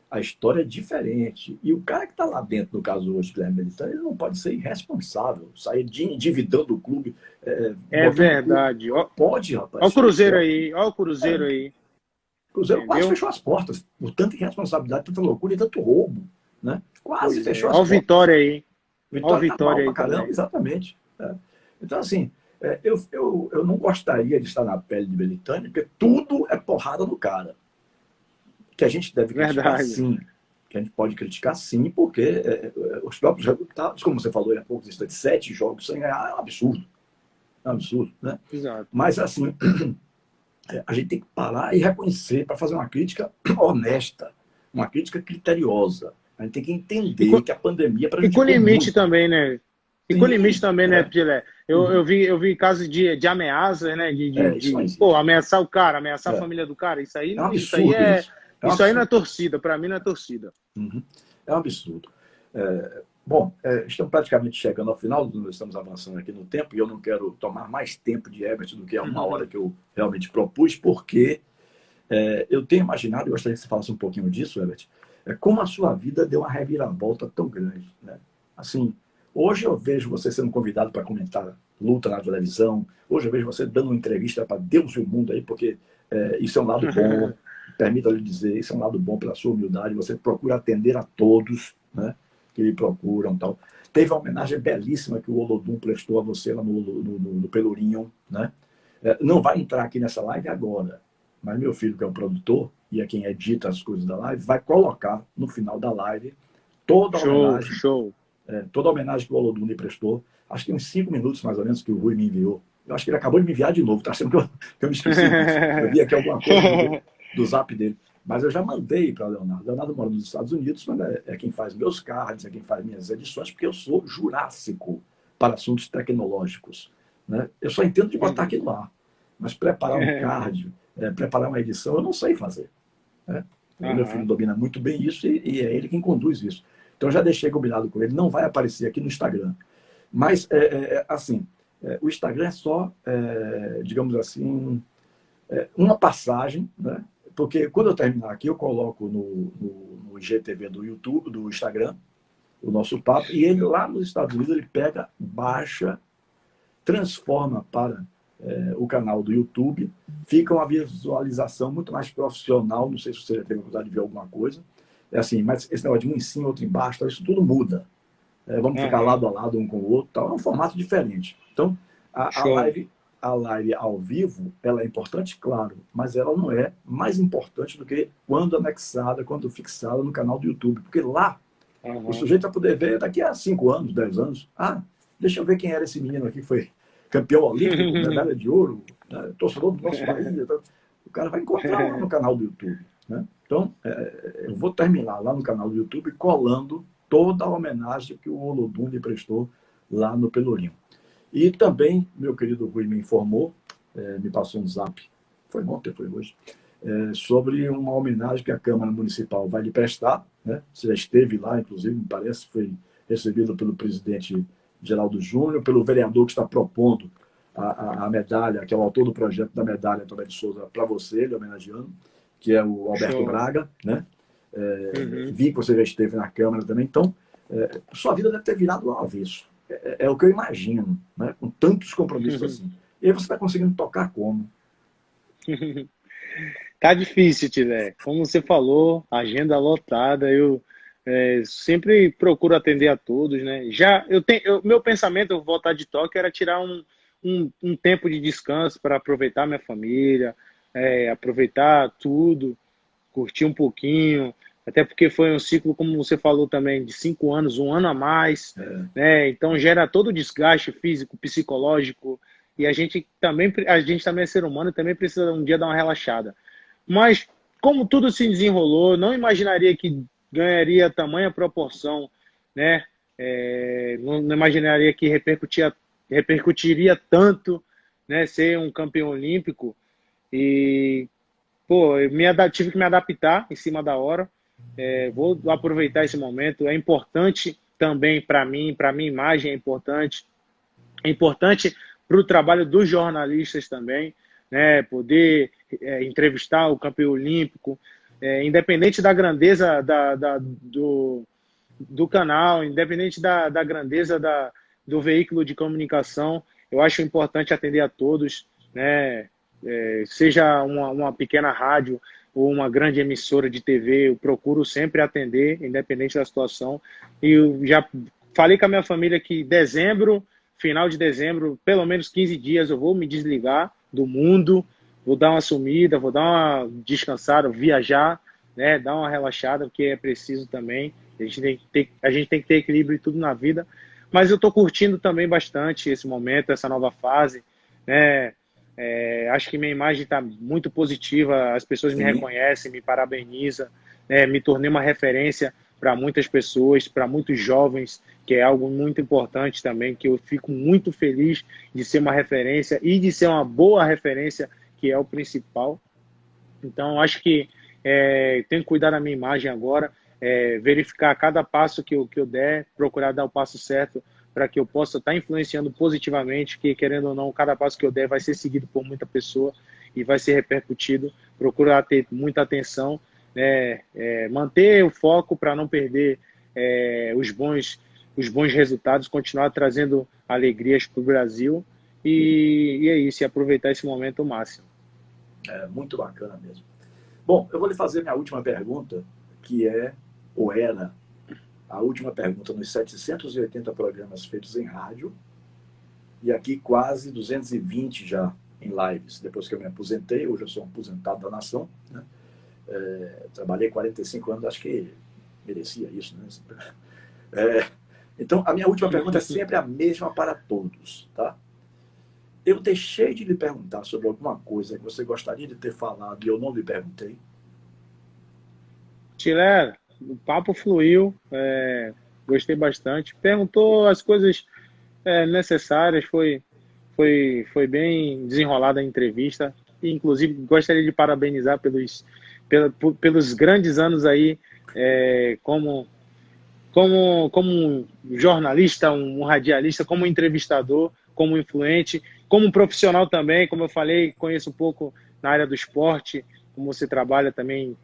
a história é diferente. E o cara que está lá dentro, no caso hoje, Guilherme Militão, ele não pode ser irresponsável, sair endividando o clube, É botando o clube. verdade. Não Ó, pode, ó rapaz, o isso não Cruzeiro pode. aí, ó o Cruzeiro aí. O Cruzeiro quase Entendeu? fechou as portas, por tanta irresponsabilidade, tanta loucura e tanto roubo. Né? Quase Pois é. fechou as Ó o portas. Vitória aí. O Ó o Vitória tá mal Vitória pra aí caramba, também. exatamente. Então, assim, eu não gostaria de estar na pele de Belitani, porque tudo é porrada no cara. Que a gente deve criticar, Verdade. sim. Que a gente pode criticar, sim, porque os próprios resultados, como você falou há pouco, de 7 jogos sem ganhar, é um absurdo. É um absurdo, né? Exato. Mas, assim, a gente tem que parar e reconhecer para fazer uma crítica honesta, uma crítica criteriosa. A gente tem que E entender com, que a pandemia e com prejudicou limite muito. também, né? E com limite Sim, também, né, Pilé? uhum, Eu vi casos de ameaças, né? isso não Pô, existe. ameaçar o cara, ameaçar a É, família do cara. Isso aí é um não, absurdo isso. É um isso aí não é absurdo. torcida. Para mim não é torcida. Uhum. É um absurdo. Bom, estamos praticamente chegando ao final, nós estamos avançando aqui no tempo, e eu não quero tomar mais tempo de Herbert do que a 1 hora que eu realmente propus, porque eu tenho imaginado, eu gostaria que você falasse um pouquinho disso, Herbert, como a sua vida deu uma reviravolta tão grande. Né? Assim, hoje eu vejo você sendo convidado para comentar luta na televisão, hoje eu vejo você dando uma entrevista para Deus e o mundo aí, porque isso é um lado bom, permita-lhe dizer, isso é um lado bom pela sua humildade, você procura atender a todos, né, que lhe procuram tal. Teve uma homenagem belíssima que o Olodum prestou a você lá no Pelourinho, né? Não vai entrar aqui nessa live agora, mas meu filho, que é o produtor e é quem edita as coisas da live, vai colocar no final da live toda a Show, homenagem, show. toda a homenagem que o Olodum lhe prestou. Acho que uns 5 minutos mais ou menos que o Rui me enviou. Eu acho que ele acabou de me enviar de novo, tá achando que eu me esqueci disso. Eu vi aqui alguma coisa do zap dele. Mas eu já mandei para o Leonardo. Leonardo mora nos Estados Unidos, mas quem faz meus cards, é quem faz minhas edições, porque eu sou jurássico para assuntos tecnológicos. Né? Eu só entendo de botar aquilo lá. Mas preparar um card, preparar uma edição, eu não sei fazer. Né? O meu filho Aham. domina muito bem isso e é ele quem conduz isso. Então eu já deixei combinado com ele, não vai aparecer aqui no Instagram. Mas, assim, o Instagram é só, digamos assim, uma passagem, né? Porque quando eu terminar aqui, eu coloco no IGTV do YouTube, do Instagram, o nosso papo, e ele lá nos Estados Unidos, ele pega, baixa, transforma para o canal do YouTube, fica uma visualização muito mais profissional, não sei se você já teve a oportunidade de ver alguma coisa, assim, mas esse negócio de um em cima, outro embaixo, tal, isso tudo muda. Vamos ficar Aham. lado a lado um com o outro, tal. É um formato diferente. Então, a, a Show. live a live ao vivo, ela é importante, claro, mas ela não é mais importante do que quando anexada, quando fixada no canal do YouTube, porque lá o Aham. sujeito vai poder ver daqui a 5 anos, 10 anos, deixa eu ver quem era esse menino aqui que foi campeão olímpico, medalha de ouro, né, torcedor do nosso Bahia. O cara vai encontrar lá no canal do YouTube. Né? Então, eu vou terminar lá no canal do YouTube colando toda a homenagem que o Olodum lhe prestou lá no Pelourinho. E também, meu querido Rui me informou, me passou um zap, foi ontem, foi hoje, sobre uma homenagem que a Câmara Municipal vai lhe prestar. Né? Você já esteve lá, inclusive, me parece, foi recebido pelo presidente Geraldo Júnior, pelo vereador que está propondo a medalha, que é o autor do projeto da medalha Tomé de Souza, para você, ele homenageando, que é o Alberto Show. Braga, né? Uhum. Vi que você já esteve na Câmara também, então sua vida deve ter virado ao avesso. É o que eu imagino, né? Com tantos compromissos assim. E aí você está conseguindo tocar como? Tá difícil, Tilé. Como você falou, agenda lotada. Eu sempre procuro atender a todos, né? Já meu pensamento, eu voltar de Tóquio, era tirar um tempo de descanso para aproveitar minha família, aproveitar tudo, curtir um pouquinho. Até porque foi um ciclo, como você falou também, de 5 anos, um ano a mais, né? Então gera todo o desgaste físico, psicológico. E a gente também é ser humano e também precisa um dia dar uma relaxada. Mas, como tudo se desenrolou, não imaginaria que ganharia tamanha proporção, né? Não imaginaria que repercutiria tanto, né? Ser um campeão olímpico. E, pô, tive que me adaptar em cima da hora. Vou aproveitar esse momento. É importante também para mim, para minha imagem é importante. É importante para o trabalho dos jornalistas também, né? Poder entrevistar o campeão olímpico, independente da grandeza do canal, independente da grandeza do veículo de comunicação, eu acho importante atender a todos, né? Seja uma pequena rádio ou uma grande emissora de TV, eu procuro sempre atender, independente da situação. E eu já falei com a minha família que final de dezembro, pelo menos 15 dias, eu vou me desligar do mundo, vou dar uma sumida, vou dar uma descansada, viajar, né, dar uma relaxada, porque é preciso também. A gente tem que ter equilíbrio em tudo na vida. Mas eu estou curtindo também bastante esse momento, essa nova fase, né? Acho que minha imagem está muito positiva, as pessoas me Sim. reconhecem, me parabenizam, me tornei uma referência para muitas pessoas, para muitos jovens, que é algo muito importante também, que eu fico muito feliz de ser uma referência e de ser uma boa referência, que é o principal. Então, acho que tenho que cuidar da minha imagem agora, verificar cada passo que eu der, procurar dar o passo certo para que eu possa estar influenciando positivamente, que querendo ou não, cada passo que eu der vai ser seguido por muita pessoa e vai ser repercutido. Procurar ter muita atenção, né? Manter o foco para não perder os bons resultados, continuar trazendo alegrias para o Brasil e é isso, e aproveitar esse momento ao máximo. Muito bacana mesmo. Bom, eu vou lhe fazer minha última pergunta, que ou era, a última pergunta nos 780 programas feitos em rádio, e aqui quase 220 já em lives, depois que eu me aposentei. Hoje eu sou um aposentado da nação, né? Trabalhei 45 anos, acho que merecia isso, né? Então, a minha última pergunta é sempre a mesma para todos, tá? Eu deixei de lhe perguntar sobre alguma coisa que você gostaria de ter falado e eu não lhe perguntei? Tilé, o papo fluiu, gostei bastante. Perguntou as coisas necessárias, foi bem desenrolada a entrevista. E, inclusive, gostaria de parabenizar pelos grandes anos aí, como um jornalista, um radialista, como entrevistador, como influente, como um profissional também. Como eu falei, conheço um pouco na área do esporte, como você trabalha também,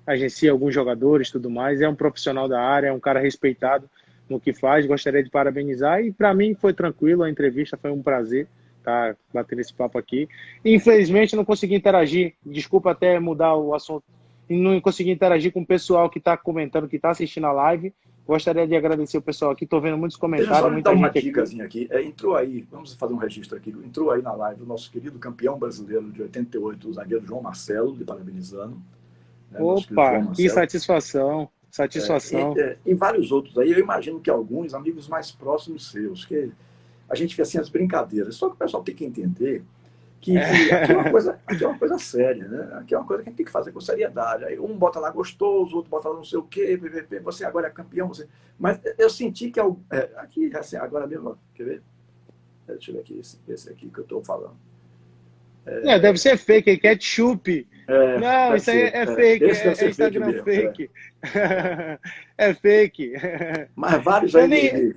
agencia alguns jogadores e tudo mais. É um profissional da área, é um cara respeitado no que faz. Gostaria de parabenizar e para mim foi tranquilo a entrevista, foi um prazer estar batendo esse papo aqui. Infelizmente não consegui interagir, desculpa até mudar o assunto, e não consegui interagir com o pessoal que está comentando, que está assistindo a live. Gostaria de agradecer o pessoal aqui, estou vendo muitos Deixa eu só comentários, lhe dar muita uma gente aqui. dicasinha aqui. Entrou aí, vamos fazer um registro aqui. Entrou aí na live o nosso querido campeão brasileiro de 88, o zagueiro João Marcelo, lhe parabenizando. Né, nosso querido João Opa, que Marcelo. satisfação, satisfação. E vários outros aí, eu imagino que alguns amigos mais próximos seus, que a gente fez assim as brincadeiras. Só que o pessoal tem que entender que aqui é uma coisa séria, né? Aqui é uma coisa que a gente tem que fazer com seriedade. Aí um bota lá gostoso, o outro bota lá não sei o quê, você agora é campeão. Mas eu senti que aqui, assim, agora mesmo, quer ver? Deixa eu ver aqui, esse aqui que eu estou falando. Deve ser fake, ketchup. Não, Deve isso aí ser. é fake, Esse deve é ser fake Instagram mesmo. fake. É fake. Mas vários Eu aí nem,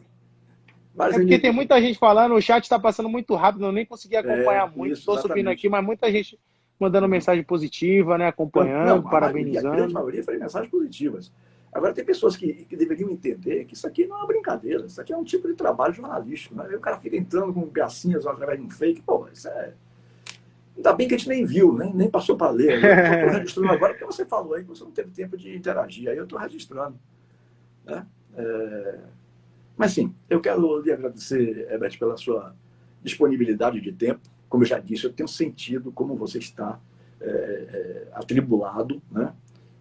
várias É porque tem muita gente falando, o chat está passando muito rápido, eu nem consegui acompanhar muito. isso, Estou subindo exatamente. aqui, mas muita gente mandando mensagem positiva, né? Não, Acompanhando, e a grande parabenizando. maioria foi mensagens positivas. Agora, tem pessoas que deveriam entender que isso aqui não é uma brincadeira, isso aqui é um tipo de trabalho jornalístico. Né? Aí o cara fica entrando com gracinhas através de um fake. Pô, isso é. Ainda bem que a gente nem viu, nem passou para ler. Eu estou registrando agora porque você falou aí que você não teve tempo de interagir. Aí eu estou registrando. Né? Mas sim, eu quero lhe agradecer, Herbert, pela sua disponibilidade de tempo. Como eu já disse, eu tenho sentido como você está atribulado, né?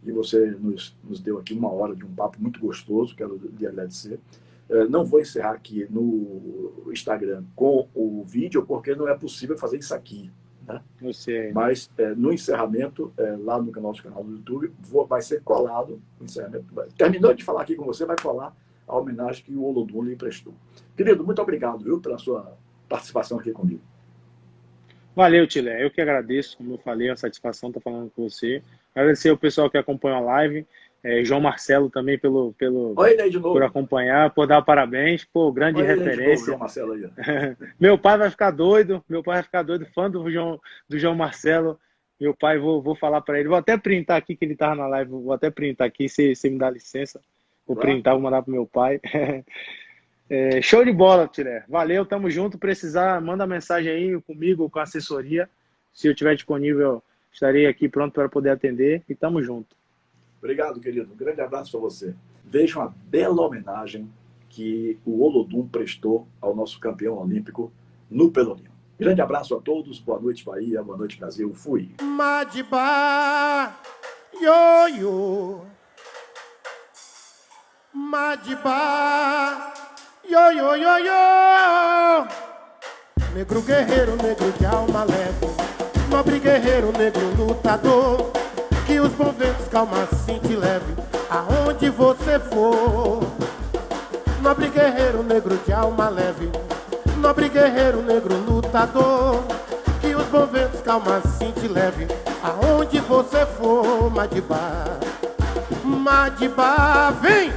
E você nos deu aqui uma hora de um papo muito gostoso, quero lhe agradecer. Não vou encerrar aqui no Instagram com o vídeo, porque não é possível fazer isso aqui. Né? Não sei. Mas no encerramento, lá no nosso canal do YouTube, vai ser colado o encerramento. Terminou de falar aqui com você, vai colar a homenagem que o Olodum lhe prestou. Querido, muito obrigado, viu, pela sua participação aqui comigo. Valeu, Tilé. Eu que agradeço, como eu falei, a satisfação estar falando com você. Agradecer ao pessoal que acompanha a live. João Marcelo também Olha aí de novo. por acompanhar, por dar parabéns, pô, grande Olha referência. Aí de novo, João Marcelo aí. Meu pai vai ficar doido, fã do João Marcelo. Meu pai, vou falar para ele, vou até printar aqui que ele estava na live, vou até printar aqui, se me dá licença. Vou printar, vou mandar pro meu pai. Show de bola, Tilé. Valeu, tamo junto. Precisar, manda mensagem aí comigo, com a assessoria. Se eu estiver disponível, estarei aqui pronto para poder atender e tamo junto. Obrigado, querido. Um grande abraço para você. Veja uma bela homenagem que o Olodum prestou ao nosso campeão olímpico no Pelourinho. Grande abraço a todos. Boa noite, Bahia. Boa noite, Brasil. Fui. Madiba, yo-yo. Madiba, yo-yo-yo-yo. Negro guerreiro, negro de alma leve. Nobre guerreiro, negro lutador. Que os bons ventos calma assim te leve aonde você for. Nobre guerreiro, negro de alma leve. Nobre guerreiro, negro lutador. Que os bons ventos calma assim te leve aonde você for. Madiba, Madiba, vem!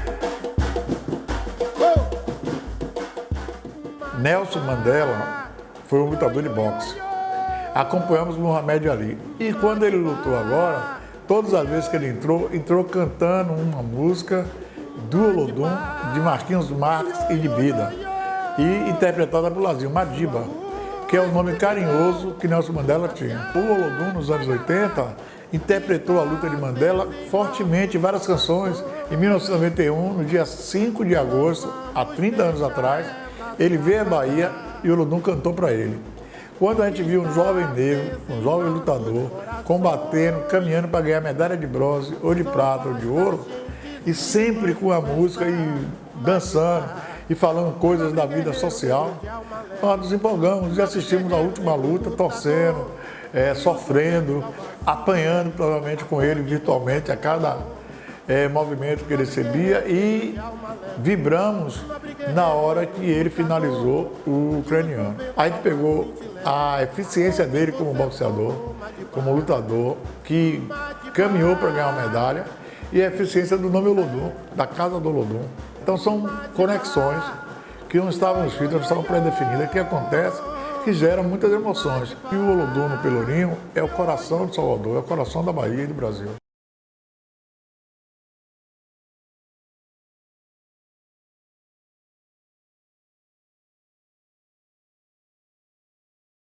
Nelson Mandela foi um lutador de boxe. Acompanhamos Muhammad Ali. E quando ele lutou agora, todas as vezes que ele entrou cantando uma música do Olodum, de Marquinhos Marques e de Bida. E interpretada por Lazinho, Madiba, que é o nome carinhoso que Nelson Mandela tinha. O Olodum, nos anos 80, interpretou a luta de Mandela fortemente em várias canções. Em 1991, no dia 5 de agosto, há 30 anos atrás, ele veio à Bahia e o Olodum cantou para ele. Quando a gente viu um jovem negro, um jovem lutador, combatendo, caminhando para ganhar medalha de bronze, ou de prata, ou de ouro, e sempre com a música e dançando e falando coisas da vida social, nós nos empolgamos e assistimos a última luta, torcendo, sofrendo, apanhando provavelmente com ele virtualmente a cada movimento que ele recebia e vibramos na hora que ele finalizou o ucraniano. A gente pegou a eficiência dele como boxeador, como lutador, que caminhou para ganhar uma medalha, e a eficiência do nome Olodum, da casa do Olodum. Então são conexões que não estavam escritas, não estavam pré-definidas, que acontecem, que geram muitas emoções. E o Olodum no Pelourinho é o coração de Salvador, é o coração da Bahia e do Brasil.